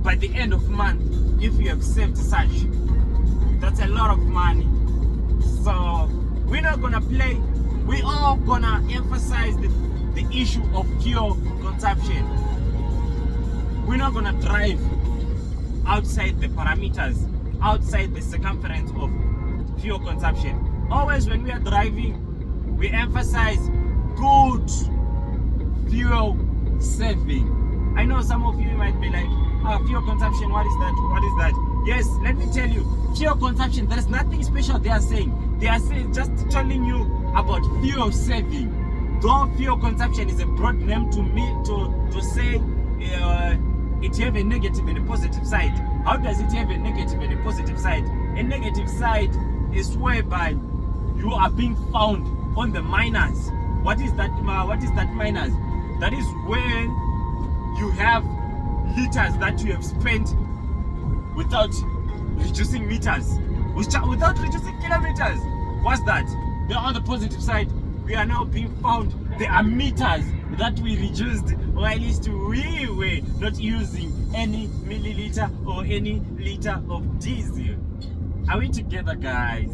By the end of the month, if you have saved such, that's a lot of money. So we're not gonna play. We are gonna emphasize the issue of fuel consumption. We're not gonna drive outside the parameters, outside the circumference of fuel consumption. Always when we are driving, we emphasize good fuel saving. I know some of you might be like, fuel consumption, what is that? What is that? Yes, let me tell you, fuel consumption, there is nothing special they are saying. They are saying, just telling you about fuel saving. Though fuel consumption is a broad name to me to say it have a negative and a positive side. How does it have a negative and a positive side? A negative side is whereby you are being found on the miners. What is that? What is that miners? That is when you have liters that you have spent without reducing meters, without reducing kilometers. What's that? Then on the positive side, we are now being found. There are meters that we reduced, or at least we were not using any milliliter or any liter of diesel. Are we together, guys?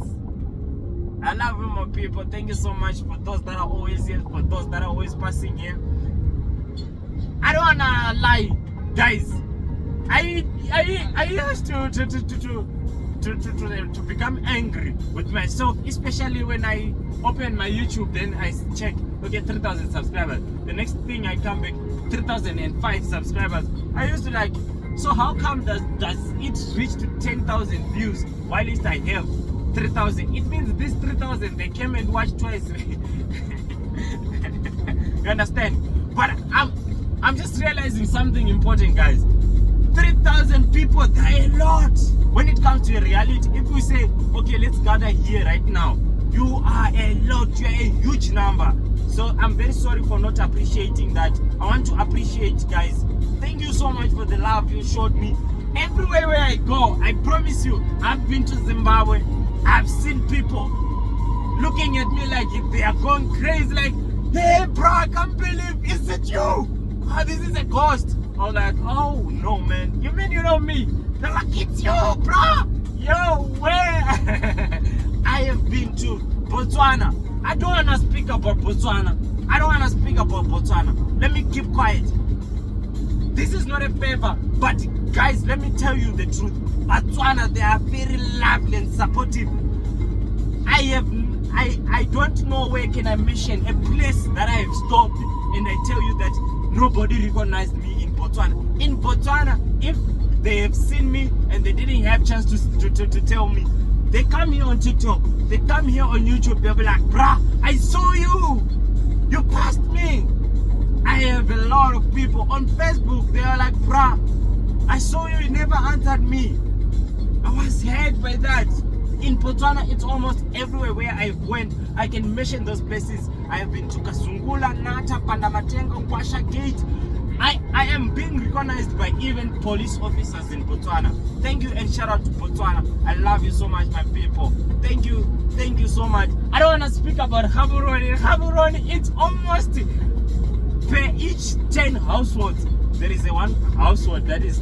I love you, my people. Thank you so much for those that are always here, for those that are always passing here. I don't wanna lie, guys. I used to become angry with myself, especially when I open my YouTube. Then I check, okay, 3,000 subscribers. The next thing I come back, 3,005 subscribers. I used to like, so how come does it reach to 10,000 views while at least I have 3,000? It means this 3,000 they came and watched twice. You understand? But I'm just realizing something important, guys. 3,000 people, they're a lot. When it comes to reality, if we say, okay, let's gather here right now, you are a lot, you're a huge number. So I'm very sorry for not appreciating that. I want to appreciate, guys. Thank you so much for the love you showed me. Everywhere where I go, I promise you, I've been to Zimbabwe. I've seen people looking at me like if they are going crazy, like, hey bro, I can't believe, is it you? Oh, this is a ghost. I was like, oh no man, you mean you know me? They're like, it's you bro. Yo, where? I have been to Botswana. I don't want to speak about Botswana. Let me keep quiet. This is not a favor, but guys, let me tell you the truth. Botswana, they are very lovely and supportive. I don't know where can I mention a place that I have stopped and I tell you that nobody recognized me in Botswana. In Botswana, if they have seen me and they didn't have chance to tell me, they come here on TikTok, they come here on YouTube, they'll be like, bruh, I saw you, you passed me. I have a lot of people on Facebook, they are like, bruh, I saw you, you never answered me. I was hurt by that. In Botswana, it's almost everywhere where I went. I can mention those places. I have been to Kasungula, Nata, Pandamatengo, Kwasha Gate. I am being recognized by even police officers in Botswana. Thank you and shout out to Botswana. I love you so much, my people. Thank you so much. I don't want to speak about Gaborone. Gaborone, it's almost per each 10 households. There is a one household that is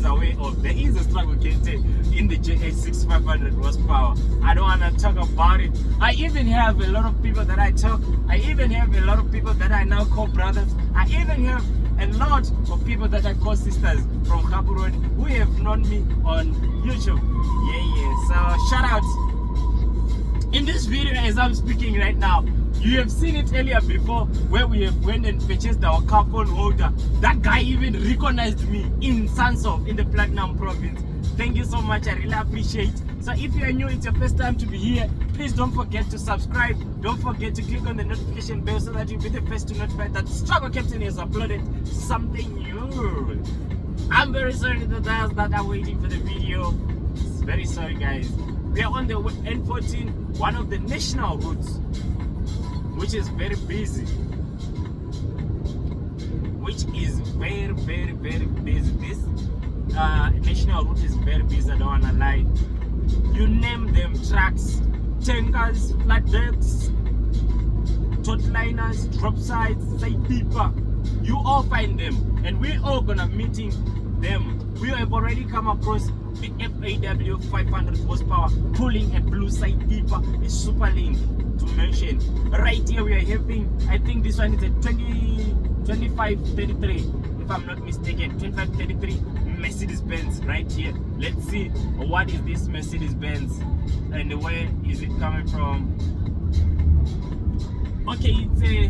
aware of. There is a struggle in the JA6500 horsepower. I don't want to talk about it. I even have a lot of people that I talk. I even have a lot of people that I now call brothers. I even have a lot of people that I call sisters from Gaborone who have known me on YouTube. Yeah. So shout out. In this video, as I'm speaking right now, you have seen it earlier before where we have went and purchased our car phone holder. That guy even recognized me in Sannieshof in the Platinum Province. Thank you so much. I really appreciate. So if you are new, it's your first time to be here, please don't forget to subscribe. Don't forget to click on the notification bell so that you'll be the first to notify that Struggle Captain has uploaded something new. I'm very sorry to those that are waiting for the video. Very sorry, guys. We are on the N14, one of the national routes, which is very busy. This national route is very busy, I don't wanna lie. You name them, trucks, tankers, flatbeds, totliners, dropsides, side deeper, you all find them, and we all gonna meeting them. We have already come across the FAW 500 horsepower pulling a blue side deeper, a superlink to mention. Right here we are having, I think this one is a 2533, if I'm not mistaken, 2533 Mercedes-Benz right here. Let's see what is this Mercedes-Benz and where is it coming from. Okay, it's a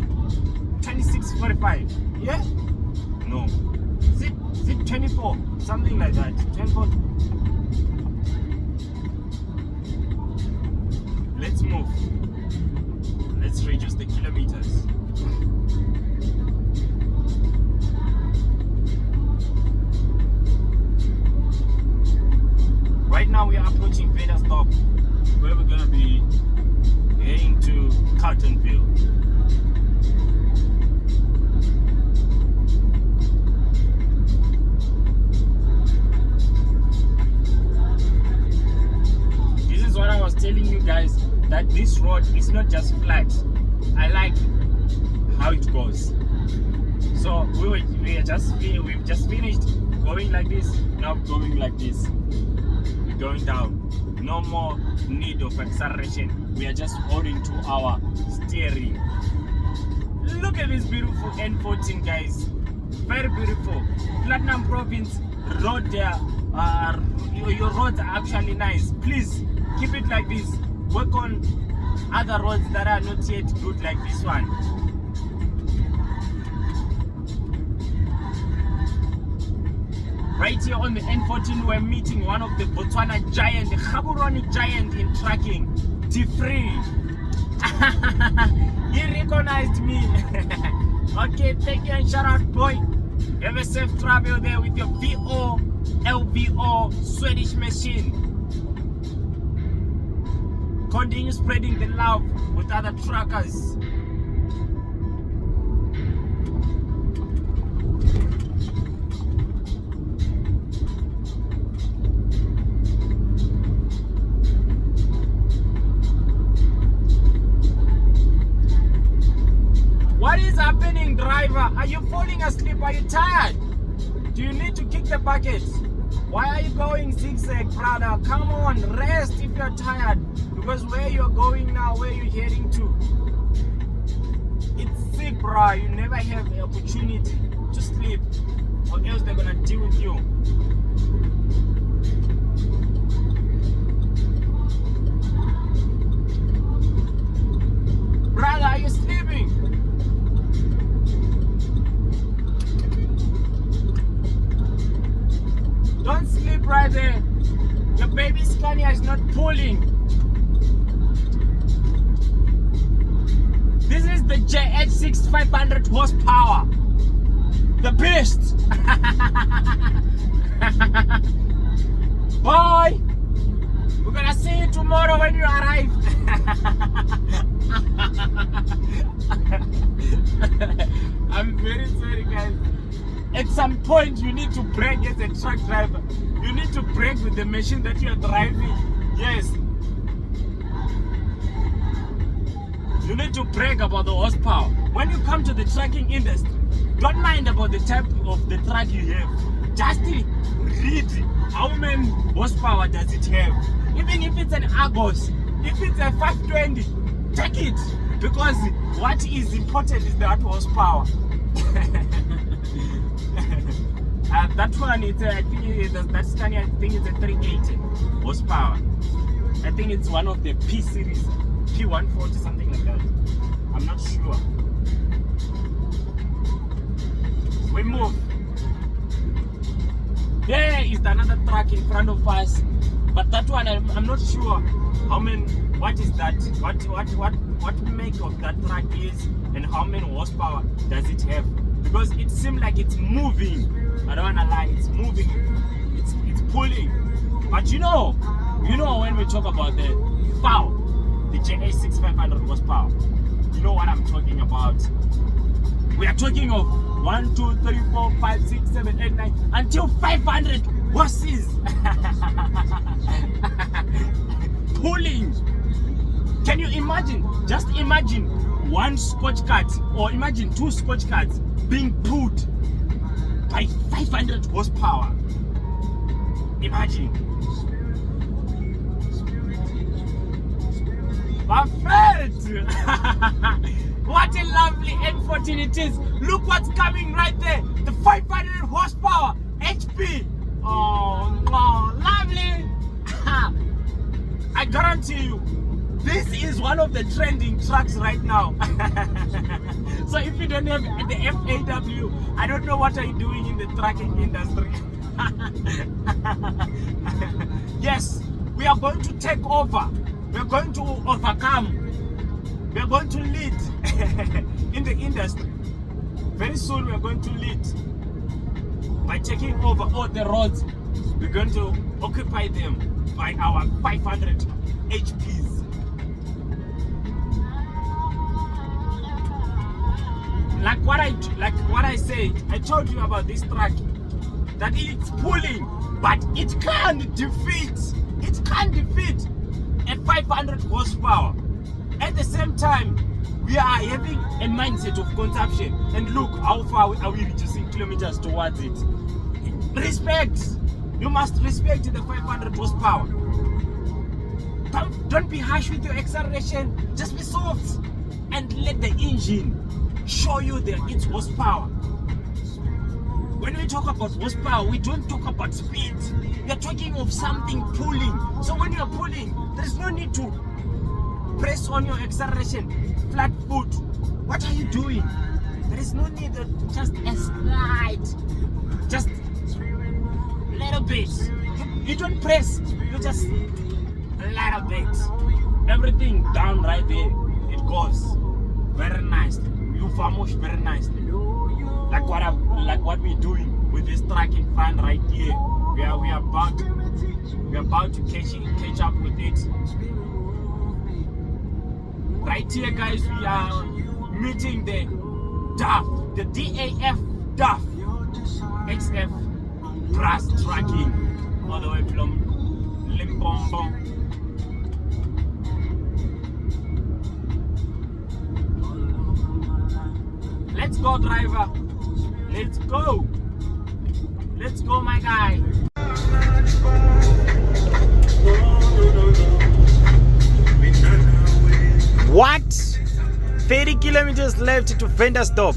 2645. Yeah? No. Is it 24? Something like that. 24. Let's move. Let's reduce the kilometers. Right now we are approaching Veda Stop, where we're gonna be heading to Carltonville. This is what I was telling you guys, that this road is not just flat. I like how it goes. So we've just finished going like this, now going like this. We're going down. No more need of acceleration. We are just holding to our steering. Look at this beautiful N14, guys. Very beautiful. Platinum Province road there. Your roads are actually nice. Please keep it like this. Work on other roads that are not yet good like this one. Right here on the N14, we're meeting one of the Botswana giant, the Gaborone giant in trucking, T3. He recognized me. Okay, thank you and shout out, boy. Have a safe travel there with your VO, LVO, Swedish machine. Continue spreading the love with other truckers. What is happening, driver? Are you falling asleep? Are you tired? Do you need to kick the bucket? Why are you going zigzag, brother? Come on, rest if you're tired. Because where you're going now, where you're heading to, it's sick, bro. You never have the opportunity to sleep, or else they're gonna deal with you. Brother, are you sleeping? Don't sleep right there. Your baby Scania is not pulling. This is the JH6 500 horsepower. The beast. Bye. We're gonna see you tomorrow when you arrive. I'm very sorry, guys. At some point, you need to brake as a truck driver. You need to brake with the machine that you are driving. Yes. You need to brag about the horsepower. When you come to the trucking industry, don't mind about the type of the truck you have. Just read how many horsepower does it have. Even if it's an Argos, if it's a 520, take it. Because what is important is that horsepower. That one is, I think that Scania, I think it's a 380 horsepower. I think it's one of the P series, P140, something like that. I'm not sure. We move. There is another truck in front of us, but that one I'm not sure how many. What is that? What make of that truck is, and how many horsepower does it have? Because it seems like it's moving. I don't wanna lie, it's moving. It's pulling. But you know when we talk about the FAW, the JH6 500 horsepower, you know what I'm talking about. We are talking of 1, 2, 3, 4, 5, 6, 7, 8, 9 until 500 horses. Pulling. Can you imagine? Just imagine one Scotch cart, or imagine 2 Scotch carts being pulled by 500 horsepower. Imagine. Perfect. What a lovely N14 it is. Look what's coming right there. The 500 horsepower HP. Oh, lovely. I guarantee you, this is one of the trending trucks right now. So if you don't have the FAW, I don't know what are you doing in the trucking industry. Yes, we are going to take over. We are going to overcome. We are going to lead in the industry. Very soon we are going to lead by taking over all the roads. We're going to occupy them by our 500 HPs. Like what I said, I told you about this truck, that it's pulling, but it can't defeat a 500 horsepower. At the same time, we are having a mindset of consumption, and look how far are we reducing kilometers towards it. respect. You must respect the 500 horsepower. Don't be harsh with your acceleration. Just be soft and let the engine show you its horsepower. When we talk about horsepower, we don't talk about speed. We are talking of something pulling. So when you are pulling, there is no need to press on your acceleration, flat foot. What are you doing? There is no need of just a slide, just a little bit. You don't press, you just a little bit. Everything down right there, it goes very nicely. You vamos very nicely. Like what we're doing with this truck in front right here. We are about to catch up with it. Right here, guys, we are meeting the DAF, the DAF DAF XF brass tracking all the way from Limpopo. Let's go, driver. Let's go. Let's go, my guy. What? 30 kilometers left to vendor stop.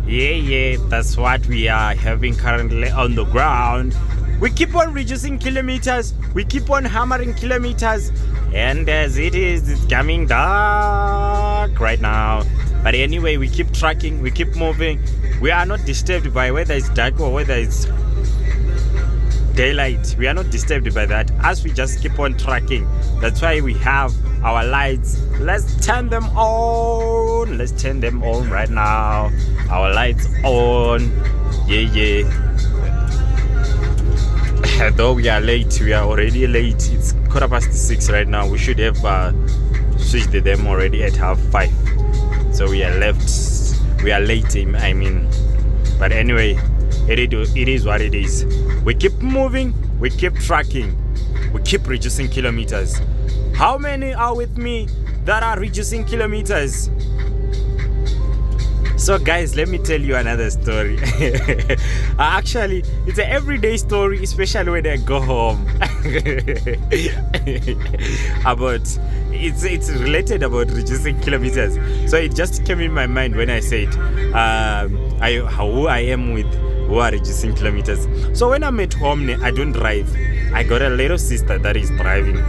Yeah, that's what we are having currently on the ground. We keep on reducing kilometers, we keep on hammering kilometers, and as it is, it's coming dark right now. But anyway, we keep tracking, we keep moving. We are not disturbed by whether it's dark or whether it's daylight. We are not disturbed by that as we just keep on tracking. That's why we have our lights. Let's turn them on. Let's turn them on right now. Our lights on. Yeah. Though we are late, we are already late. It's 6:15 right now. We should have switched them already at 5:30. So we are late, I mean. But anyway, it is what it is. We keep moving, we keep tracking, we keep reducing kilometers. How many are with me that are reducing kilometers? So guys, let me tell you another story. Actually, it's an everyday story, especially when I go home. It's related about reducing kilometers. So it just came in my mind when I said who I am with who are reducing kilometers. So when I'm at home, I don't drive. I got a little sister that is driving.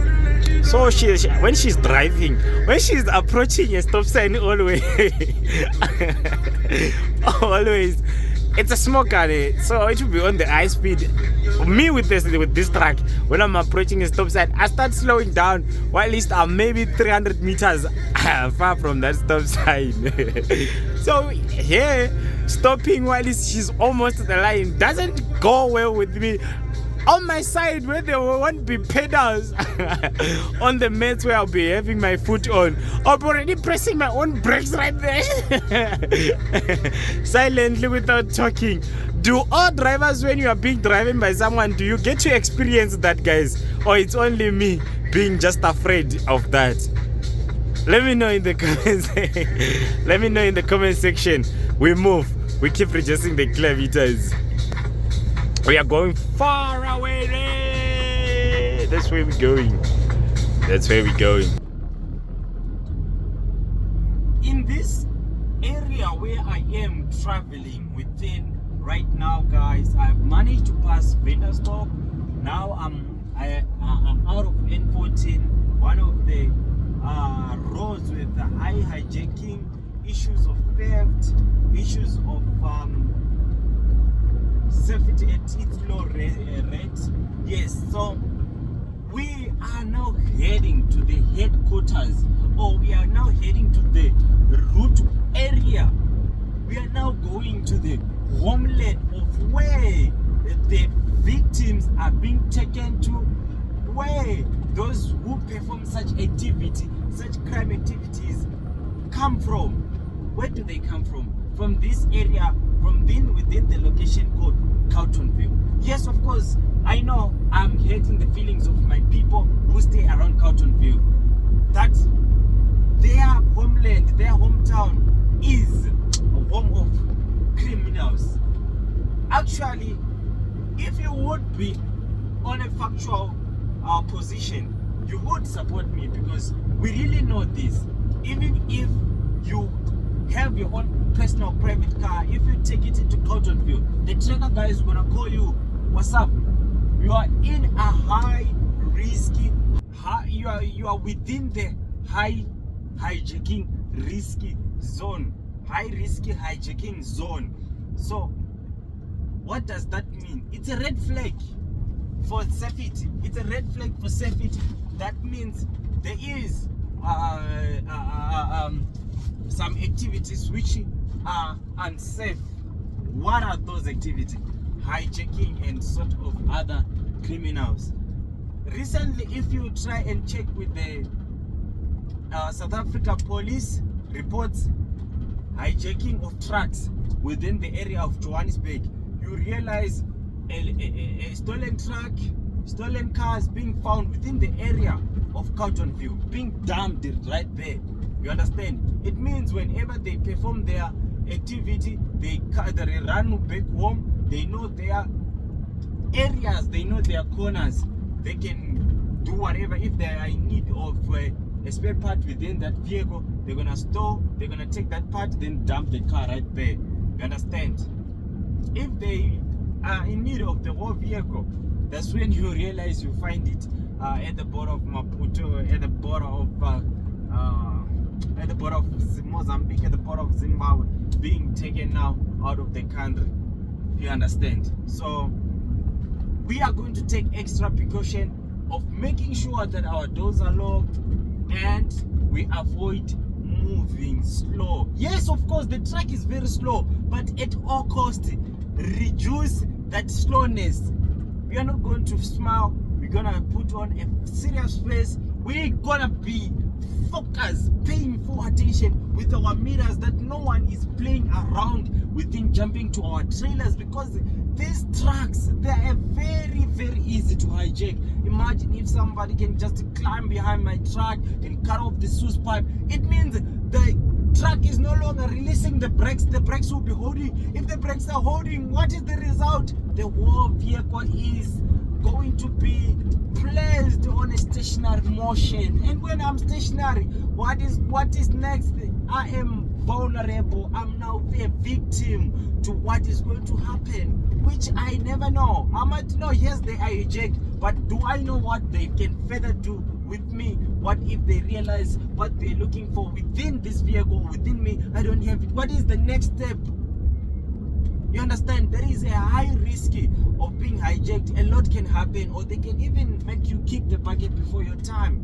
So when she's driving, when she's approaching a stop sign, always, it's a small car, so it will be on the high speed. Me with this truck, when I'm approaching a stop sign, I start slowing down. While at least I'm maybe 300 meters far from that stop sign. So here, stopping while she's almost at the line doesn't go well with me. On my side, where there won't be pedals on the mats where I'll be having my foot on, I'm already pressing my own brakes right there. Silently without talking. Do all drivers, when you are being driven by someone, do you get to experience that, guys? Or it's only me being just afraid of that? Let me know in the comments. Let me know in the comment section. We move. We keep reducing the kilometers. We are going far away. That's where we're going. That's where we're going. In this area where I am traveling within right now, guys, I've managed to pass vendor stop. Now I'm out of N14, one of the roads with the high hijacking, issues of theft, issues of safety at its low rate. Yes, so we are now heading to the headquarters, or we are now heading to the route area. We are now going to the homeland of where the victims are being taken to, where those who perform such activity, such crime activities come from. Where do they come from? From this area, from within the location called Carltonville. Yes, of course, I know I'm hurting the feelings of my people who stay around Carltonville, that their homeland, their hometown is a home of criminals. Actually, if you would be on a factual position, you would support me, because we really know this. Even if you have your own personal private car, if you take it into Cottonville, the tracker guy is gonna call you, what's up? You are in a high risky, you are within the hijacking risky zone, high risky hijacking zone. So what does that mean? It's a red flag for safety. It's a red flag for safety. That means there is some activities which are unsafe. What are those activities? Hijacking and sort of other criminals. Recently, if you try and check with the South Africa police reports hijacking of trucks within the area of Johannesburg, you realize a stolen truck, stolen cars being found within the area of Cottonville, being dumped right there. You understand? It means whenever they perform their activity, they run back home. They know their areas, they know their corners. They can do whatever. If they are in need of a spare part within that vehicle, they're gonna store, they're gonna take that part, then dump the car right there. You understand? If they are in need of the whole vehicle, that's when you realize you find it at the border of Maputo, at the border of Mozambique, at the border of Zimbabwe, being taken now out of the country. You understand? So we are going to take extra precaution of making sure that our doors are locked and we avoid moving slow. Yes, of course, the track is very slow, but at all costs, reduce that slowness. We are not going to smile. We're gonna put on a serious face. We're gonna be focused, paying full attention with our mirrors, that no one is playing around within jumping to our trailers, because these trucks, they are very, very easy to hijack. Imagine if somebody can just climb behind my truck and cut off the sluice pipe. It means the truck is no longer releasing the brakes. The brakes will be holding. If the brakes are holding, what is the result? The whole vehicle is going to be placed on a stationary motion. And when I'm stationary, what is next? I am vulnerable. I'm now a victim to what is going to happen, which I never know. I might know, yes, they are hijacked, but do I know what they can further do with me? What if they realize what they're looking for within this vehicle, within me? I don't have it. What is the next step? You understand? There is a high risk of being hijacked. A lot can happen, or they can even make you kick the bucket before your time.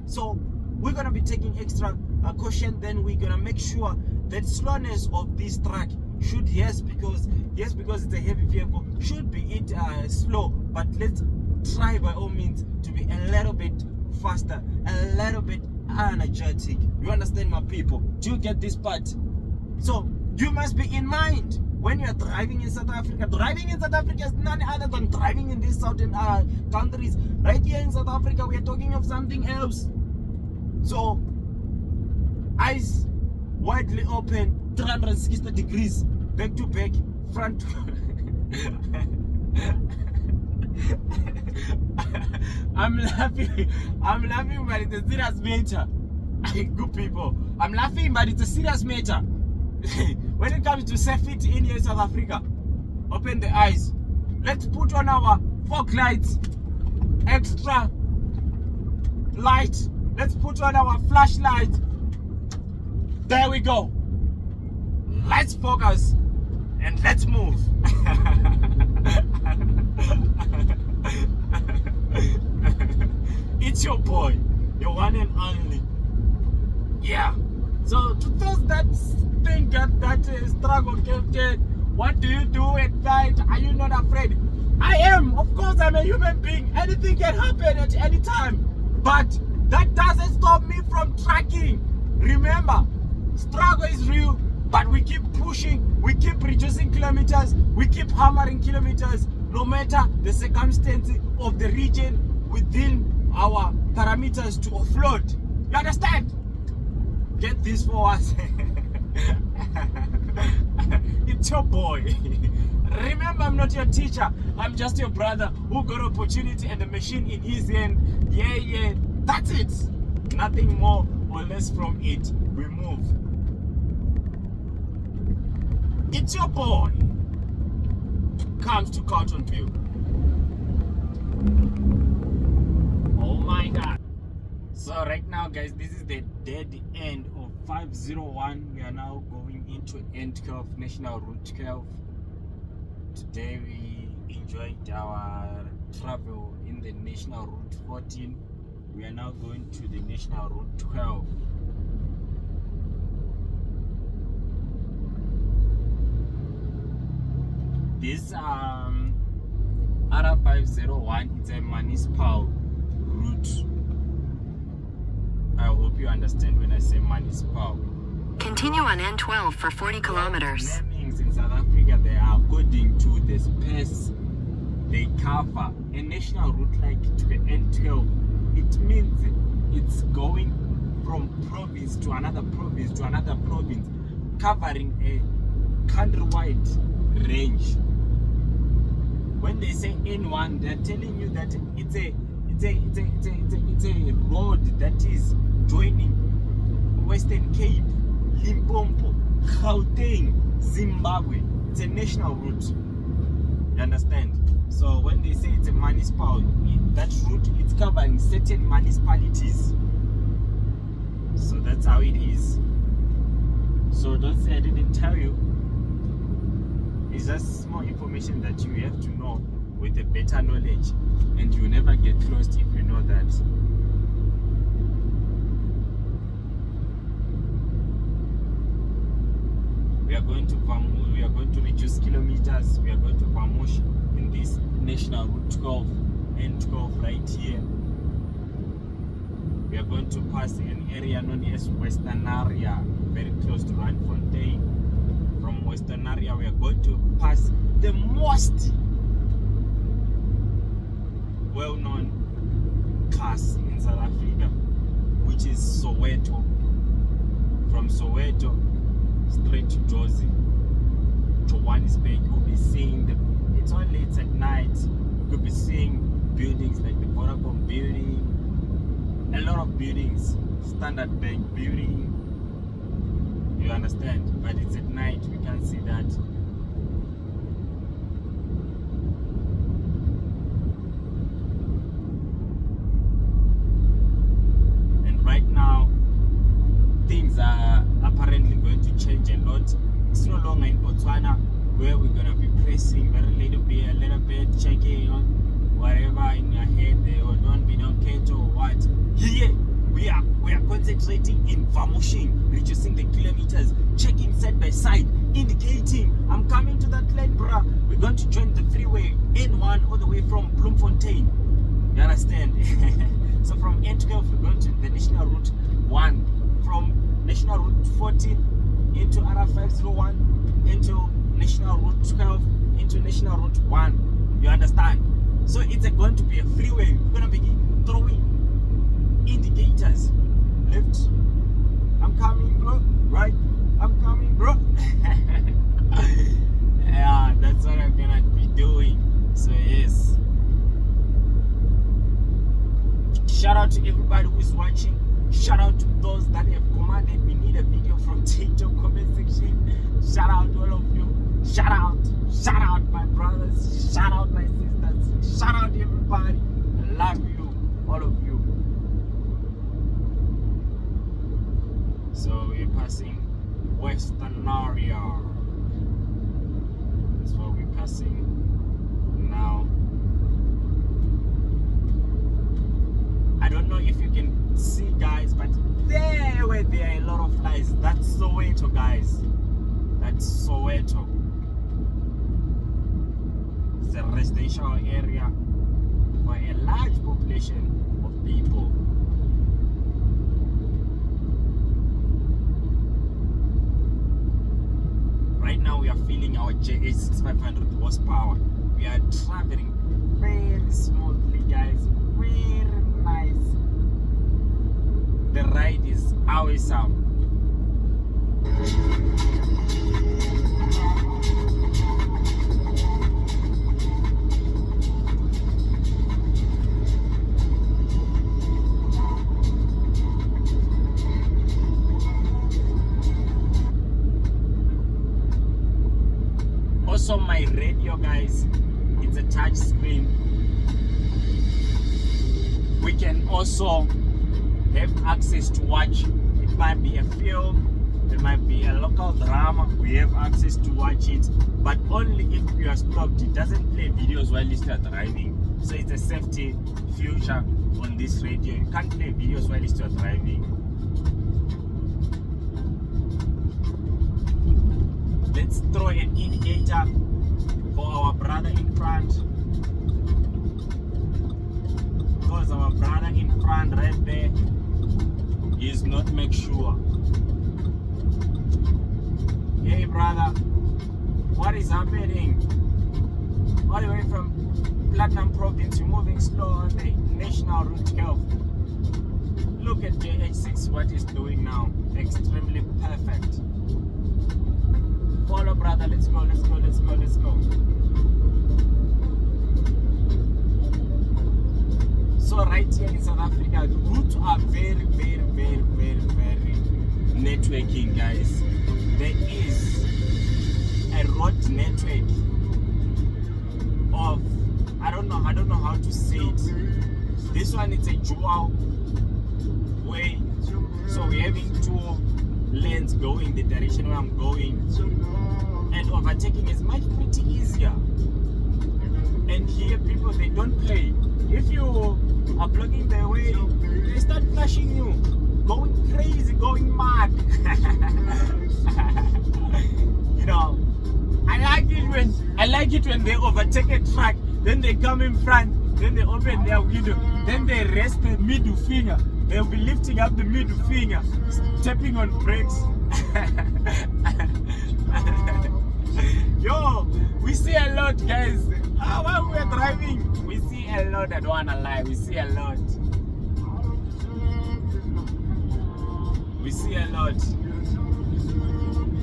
So we're gonna be taking extra caution. Then we're gonna make sure that slowness of this truck should, because it's a heavy vehicle, should be slow, but let's try by all means to be a little bit faster, a little bit energetic. You understand, my people? Do you get this part? So you must be in mind when you are driving in South Africa. Driving in South Africa is none other than driving in these southern countries. Right here in South Africa, we are talking of something else. So eyes widely open, 360 degrees, back to back, front to I'm laughing, but it's a serious matter. Good people, I'm laughing, but it's a serious matter. When it comes to safety in here in South Africa, open the eyes. Let's put on our fog lights, extra light. Let's put on our flashlight. There we go. Let's focus and let's move. It's your boy, your one and only. Yeah. So to those that think that struggle, Captain, what do you do at night? Are you not afraid? I am. Of course, I'm a human being. Anything can happen at any time. But that doesn't stop me from tracking. Remember, struggle is real, but we keep pushing, we keep reducing kilometers, we keep hammering kilometers, no matter the circumstance of the region within our parameters to offload. You understand? Get this for us. It's your boy, Remember, I'm not your teacher. I'm just your brother who got opportunity and the machine in his hand. Yeah. That's it. Nothing more or less from it. We move. It's your boy. Comes to Carlton View. Oh my God. So right now, guys, this is the dead end of 501. We are now going into N12, National Route 12. Today we enjoyed our travel in the National Route 14. We are now going to the National Route 12. This R501, it's a municipal route. I hope you understand when I say municipal. Continue on N12 for 40 kilometers. Namings in South Africa, they are according to the space they cover. A national route like N12, it means it's going from province to another province to another province, covering a countrywide range. When they say N1, they're telling you that it's a road that is joining Western Cape, Limpopo, Gauteng, Zimbabwe. It's a national route. You understand? So when they say it's a municipal, that route it's covering certain municipalities. So that's how it is. So don't say I didn't tell you. It's just small information that you have to know with a better knowledge, and you never get lost if you know that. We are going to Vamush, we are going to reduce kilometers, we are going to Vamush in this National Route 12, N12 right here. We are going to pass an area known as Western Area, very close to Randfontein. From Western Area, we are going to pass the most well-known class in South Africa, which is Soweto. From Soweto straight to Jozi, Johannesburg. You'll be seeing it's at night. You'll be seeing buildings like the Vodacom building, a lot of buildings, Standard Bank building. You understand? But it's at night, we can't see that. And right now, things are apparently going to change a lot. It's no longer in Botswana where we're gonna be pressing a little bit, checking on whatever in your head they will not be no keto or what. Here we are concentrating in Vamushing, reducing the kilometers, checking side by side, indicating I'm coming to that lane, bruh. We're going to join the freeway N1 all the way from Bloemfontein. You understand? So from N12 we're going to the National Route 1, from National Route 14 into R501, into National Route 12, into National Route 1. You understand? So it's going to be a freeway. We're going to be throwing indicators. Left, I'm coming, bro. Right, I'm coming, bro. Yeah, that's what I'm gonna be doing. So yes, shout out to everybody who's watching. Shout out to those that have commanded we need a video from TikTok comment section. Shout out to all of you. Shout out my brothers. Shout out my sisters. Shout out everybody. I love you, all of you. So we're passing Western Area. That's what we're passing now. I don't know if you can see, guys, but there where there are a lot of lights, that's Soweto, guys. That's Soweto. It's a residential area for a large population of people. Right now we are feeling our JA6500 horsepower. We are traveling very smoothly, guys. Very nice. The ride is awesome. radio, guys. It's a touch screen. We can also have access to watch. It might be a film, it might be a local drama. We have access to watch it, but only if you are stopped. It doesn't play videos while you are driving. So it's a safety feature on this radio. You can't play videos while you are driving. Let's throw an indicator for our brother in front. Because our brother in front right there is not make sure. Hey brother, what is happening? All the way from Platinum Province, you're moving slow on the National Route 12. Look at JH6, what it's doing now. Extremely perfect. Follow brother, let's go, let's go, let's go, let's go. So right here in South Africa, the routes are very networking, guys. There is a road network of I don't know how to say it. This one is a dual way, so we're having two lanes going the direction where I'm going, and overtaking is much pretty easier. And here people, they don't play. If you are blocking their way, they start flashing you, going crazy, going mad. You know, I like it when they overtake a truck, then they come in front, then they open their window, then they rest the middle finger. They'll be lifting up the middle finger, stepping on brakes. Yo, we see a lot, guys. While we're driving, we see a lot. I don't wanna lie, we see a lot. We see a lot.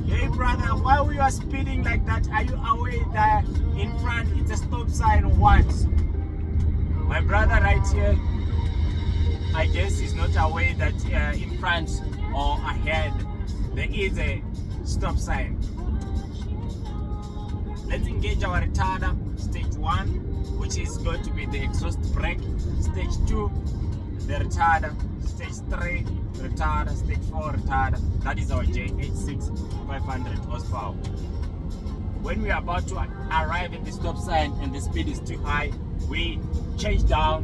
Hey brother, why we are speeding like that? Are you aware that in front it's a stop sign or what? My brother right here, I guess he's not aware that in front or ahead there is a stop sign. Let's engage our retarder, stage 1, which is going to be the exhaust brake, stage 2, the retarder, stage 3, retarder, stage 4, retarder. That is our JH6 500 horsepower. When we are about to arrive at the stop sign and the speed is too high, we change down.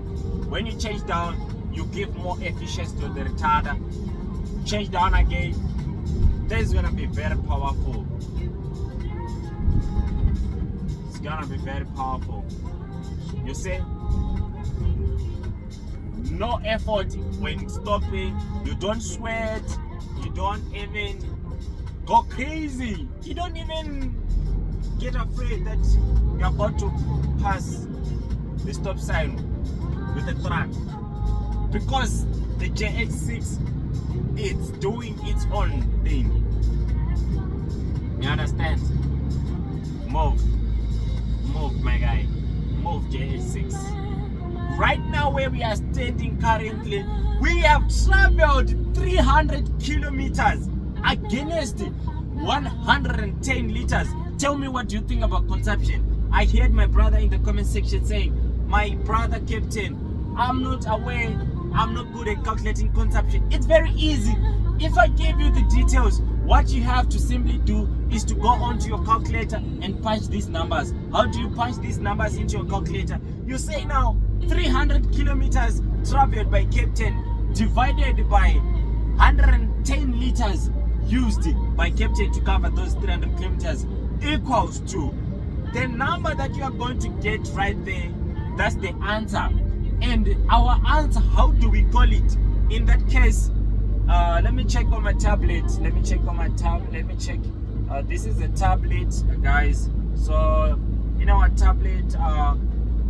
When you change down, you give more efficiency to the retarder. Change down again. That is gonna be very powerful. It's gonna be very powerful. You see, no effort when stopping. You don't sweat. You don't even go crazy. You don't even get afraid that you're about to pass the stop sign with a truck, because the JH6, it's doing its own thing. You understand? Move my guy, move JH6. Right now where we are standing currently, we have traveled 300 kilometers against 110 liters. Tell me, what do you think about consumption? I heard my brother in the comment section saying, my brother Captain, I'm not aware, I'm not good at calculating consumption. It's very easy. If I gave you the details, what you have to simply do is to go onto your calculator and punch these numbers. How do you punch these numbers into your calculator? You say now 300 kilometers traveled by Captain divided by 110 liters used by Captain to cover those 300 kilometers equals to the number that you are going to get right there. That's the answer. And our answer, how do we call it? In that case, let me check on my tablet. This is a tablet, guys. So in our tablet,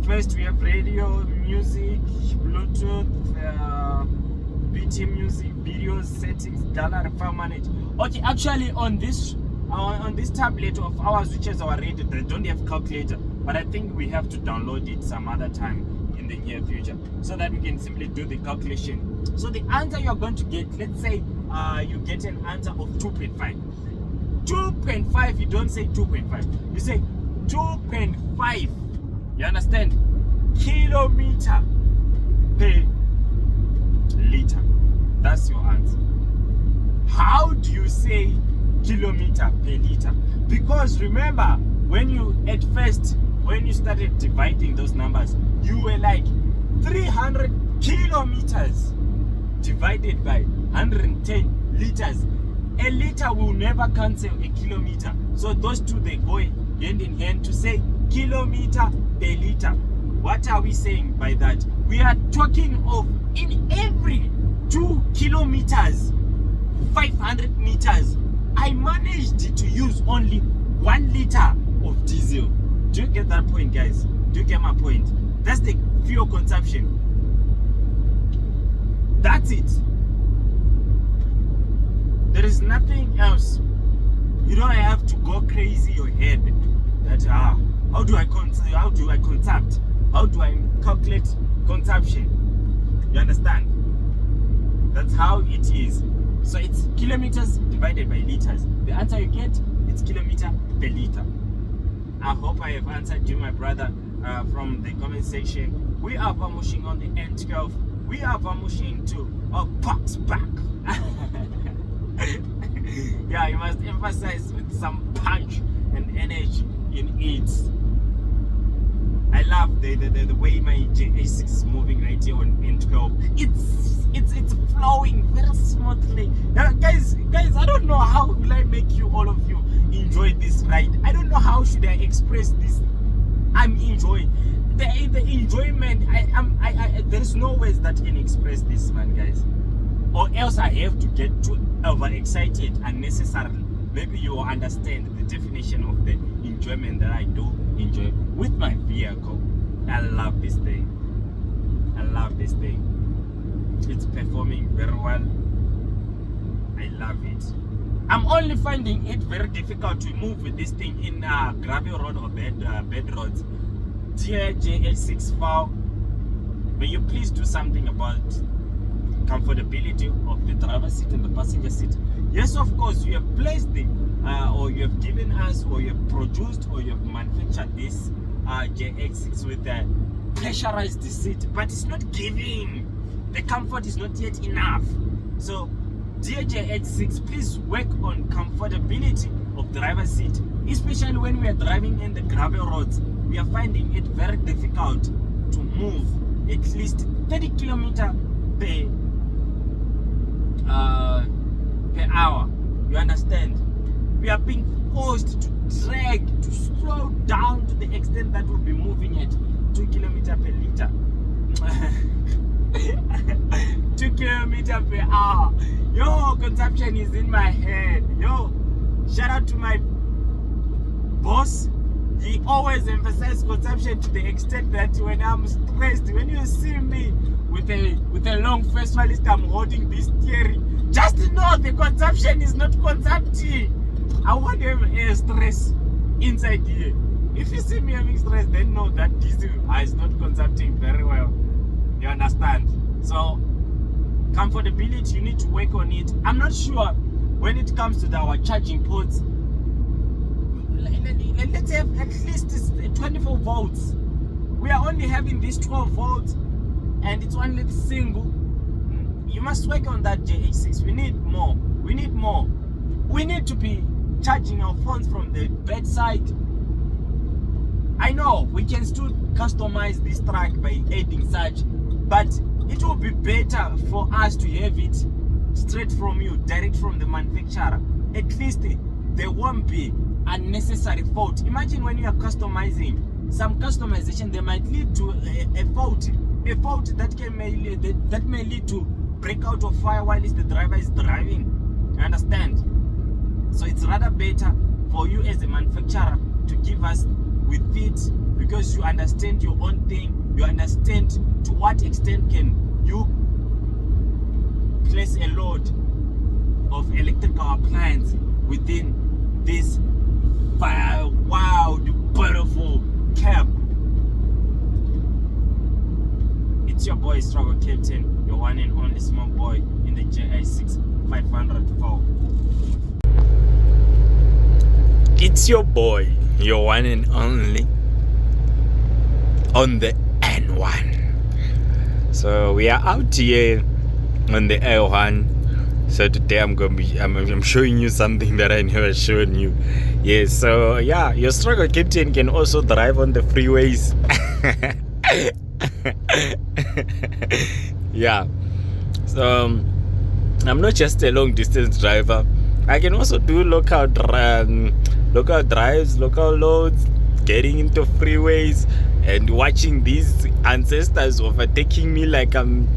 first we have radio, music, Bluetooth, BT music, videos, settings, data, file manage. Okay, actually on this tablet of ours, which is our radio, they don't have calculator, but I think we have to download it some other time in the near future so that we can simply do the calculation. So the answer you're going to get, let's say you get an answer of 2.5. 2.5, you don't say 2.5, you say 2.5. You understand? Kilometer per liter. That's your answer. How do you say kilometer per liter? Because remember, when you started dividing those numbers, you were like 300 kilometers divided by 110 liters. A liter will never cancel a kilometer. So those two, they go hand in hand to say kilometer per liter. What are we saying by that? We are talking of in every 2 kilometers, 500 meters, I managed to use only 1 liter of diesel. Do you get that point, guys? Do you get my point? That's the fuel consumption. That's it. There is nothing else. You don't have to go crazy your head that how do I consupt? How do I calculate consumption? You understand? That's how it is. So it's kilometers divided by liters. The answer you get, it's kilometer per liter. I hope I have answered you, my brother, from the comment section. We are vamushing on the N12. We are vamushing to Boskburg. Yeah, you must emphasize with some punch and energy in it. I love the way my JA6 is moving right here on N12. It's flowing very smoothly. Now, guys, I don't know how will I make you, all of you, enjoy this ride. I don't know how should I express this. I'm enjoying the enjoyment. There's no ways that can express this, man, guys. Or else I have to get too overexcited unnecessarily. Maybe you will understand the definition of the enjoyment that I do enjoy with my vehicle. I love this thing. I love this thing. It's performing very well. I love it. I'm only finding it very difficult to move with this thing in gravel road or bed roads. Dear JH6 FAW, may you please do something about comfortability of the driver's seat and the passenger seat. Yes, of course, you have placed the or you have given us, or you have produced, or you have manufactured this JX6 with a pressurized seat, but it's not giving. The comfort is not yet enough. So dear JX6, please work on comfortability of the driver's seat, especially when we are driving in the gravel roads. We are finding it very difficult to move at least 30 kilometers per hour. You understand? We are being forced to drag, to slow down to the extent that we'll be moving at 2 kilometers per liter. 2 kilometers per hour. Yo, consumption is in my head. Yo, shout out to my boss. He always emphasizes consumption to the extent that when I'm stressed, when you see me with a long face while I'm holding this steering, just know the consumption is not consumpting. I won't have stress inside here. If you see me having stress, then know that diesel is not consumpting very well. You understand? So comfortability, you need to work on it. I'm not sure when it comes to our charging ports. Let's have at least 24 volts. We are only having this 12 volts, and it's only single. You must work on that, JH6. We need more. We need more. We need to be charging our phones from the bedside. I know we can still customize this track by adding such, but it will be better for us to have it straight from you, direct from the manufacturer. At least there won't be unnecessary fault. Imagine when you are customizing, some customization, they might lead to a fault that may lead to breakout of fire while the driver is driving. You understand? So it's rather better for you as a manufacturer to give us with it, because you understand your own thing. You understand to what extent can you place a load of electrical appliance within this wow, beautiful cab. It's your boy Struggle Captain, your one and only small boy in the JI6 500 FAW. It's your boy your one and only on the N1. So we are out here on the L1. So today I'm showing you something that I never shown you. Yes, so yeah, your struggle captain can also drive on the freeways. Yeah, so I'm not just a long distance driver. I can also do local drives, local loads, getting into freeways and watching these ancestors overtaking me like I'm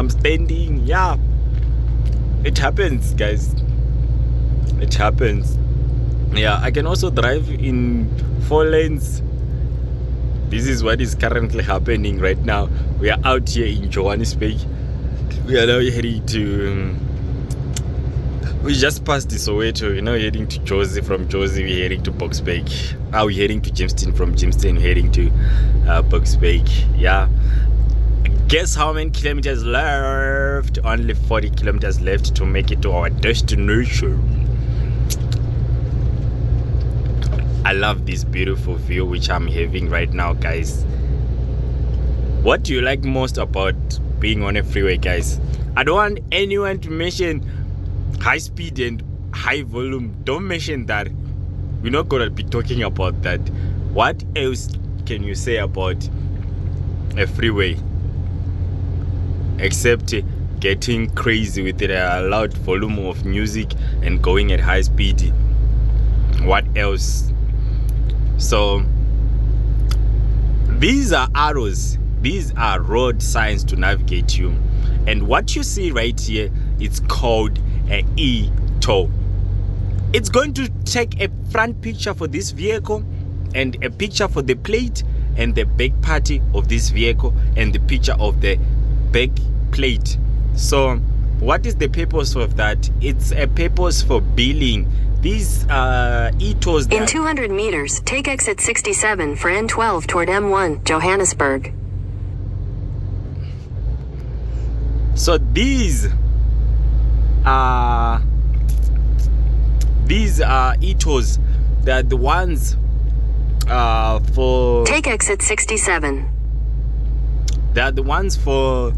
standing. Yeah, it happens, guys. It happens. Yeah, I can also drive in 4 lanes. This is what is currently happening right now. We are out here in Johannesburg. We are now heading to we just passed the Soweto. We're now heading to Jozi. From Jozi we're heading to Boskburg. We're heading to Jamestown. From Jamestown we're heading to Boskburg. Yeah, guess how many kilometers left? Only 40 kilometers left to make it to our destination. I love this beautiful view which I'm having right now, guys. What do you like most about being on a freeway, guys? I don't want anyone to mention high speed and high volume. Don't mention that. We're not gonna be talking about that. What else can you say about a freeway except getting crazy with a loud volume of music and going at high speed? What else? So these are arrows, these are road signs to navigate you, and what you see right here, it's called an e-toll. It's going to take a front picture for this vehicle and a picture for the plate and the back party of this vehicle and the picture of the back plate. So what is the purpose of that? It's a purpose for billing. These e-tolls. In 200 meters, take exit 67 for N12 toward M1, Johannesburg. So these e-tolls, they're the ones for. Take exit 67. They're the ones for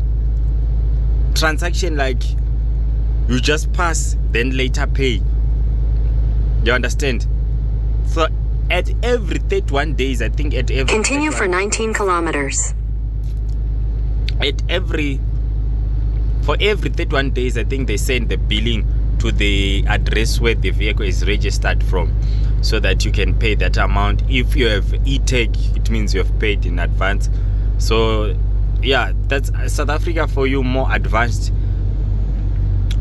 transaction, like you just pass, then later pay. You understand? So at every 31 days, I think at every Continue for 19 kilometers. For every 31 days, I think they send the billing to the address where the vehicle is registered from, so that you can pay that amount. If you have e-tag, it means you have paid in advance. So yeah, that's South Africa for you, more advanced.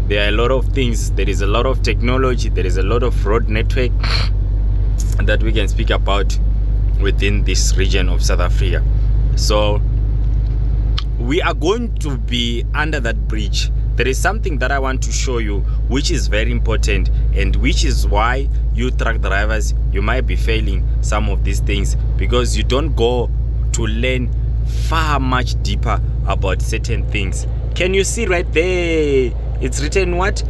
There are a lot of things. There is a lot of technology. There is a lot of road network that we can speak about within this region of South Africa. So we are going to be under that bridge. There is something that I want to show you, which is very important, and which is why you truck drivers, you might be failing some of these things, because you don't go to learn far much deeper about certain things. Can you see right there? It's written what?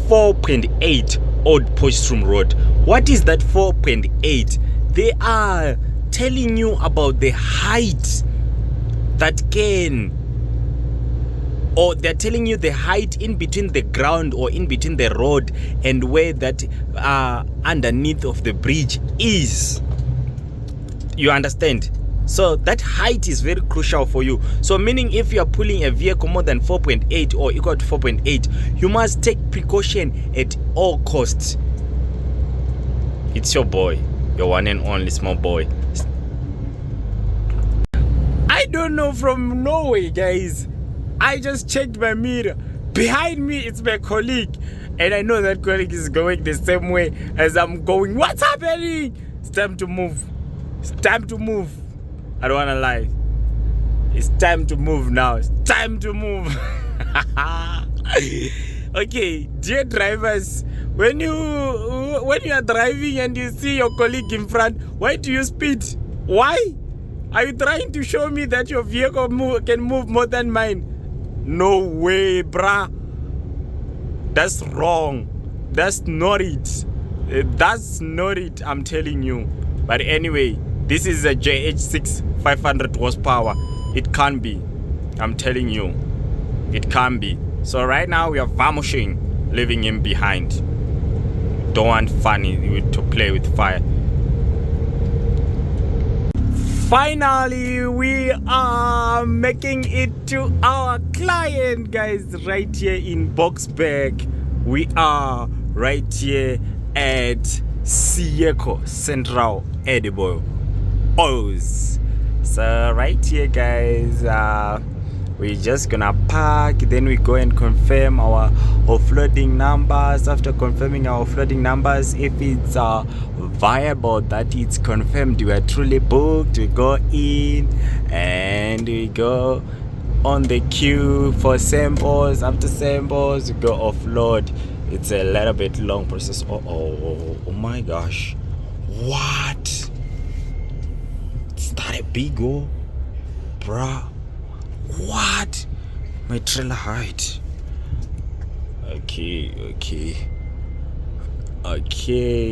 4.8 Old Potchefstroom Road. What is that 4.8? They are telling you about the height that can, or they're telling you the height in between the ground or in between the road and where that underneath of the bridge is. You understand? So that height is very crucial for you. So meaning if you are pulling a vehicle more than 4.8 or equal to 4.8, you must take precaution at all costs. It's your boy, your one and only small boy. I don't know from Norway, guys. I just checked my mirror. Behind me, it's my colleague. And I know that colleague is going the same way as I'm going. What's happening? It's time to move. It's time to move. I don't want to lie. It's time to move now. It's time to move. Okay, dear drivers, when you are driving and you see your colleague in front, why do you speed? Why? Are you trying to show me that your vehicle can move more than mine? No way, bruh. That's wrong. That's not it. That's not it, I'm telling you. But anyway, this is a JH6 500 horsepower. It can be. I'm telling you, it can be. So right now we are vanishing, leaving him behind. Don't want funny to play with fire. Finally, we are making it to our client, guys, right here in Boskburg. We are right here at Sieko Central Edible Oz. So right here, guys, we're just gonna park, then we go and confirm our offloading numbers. After confirming our offloading numbers, if it's viable, that it's confirmed we are truly booked, we go in and we go on the queue for samples. After samples, we go offload. It's a little bit long process. Oh my gosh, what? Is that a big go, bruh? What? My trailer height. Okay,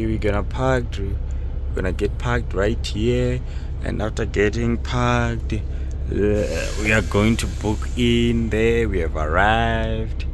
we're gonna park. We're gonna get parked right here, and after getting parked, we are going to book in there. We have arrived.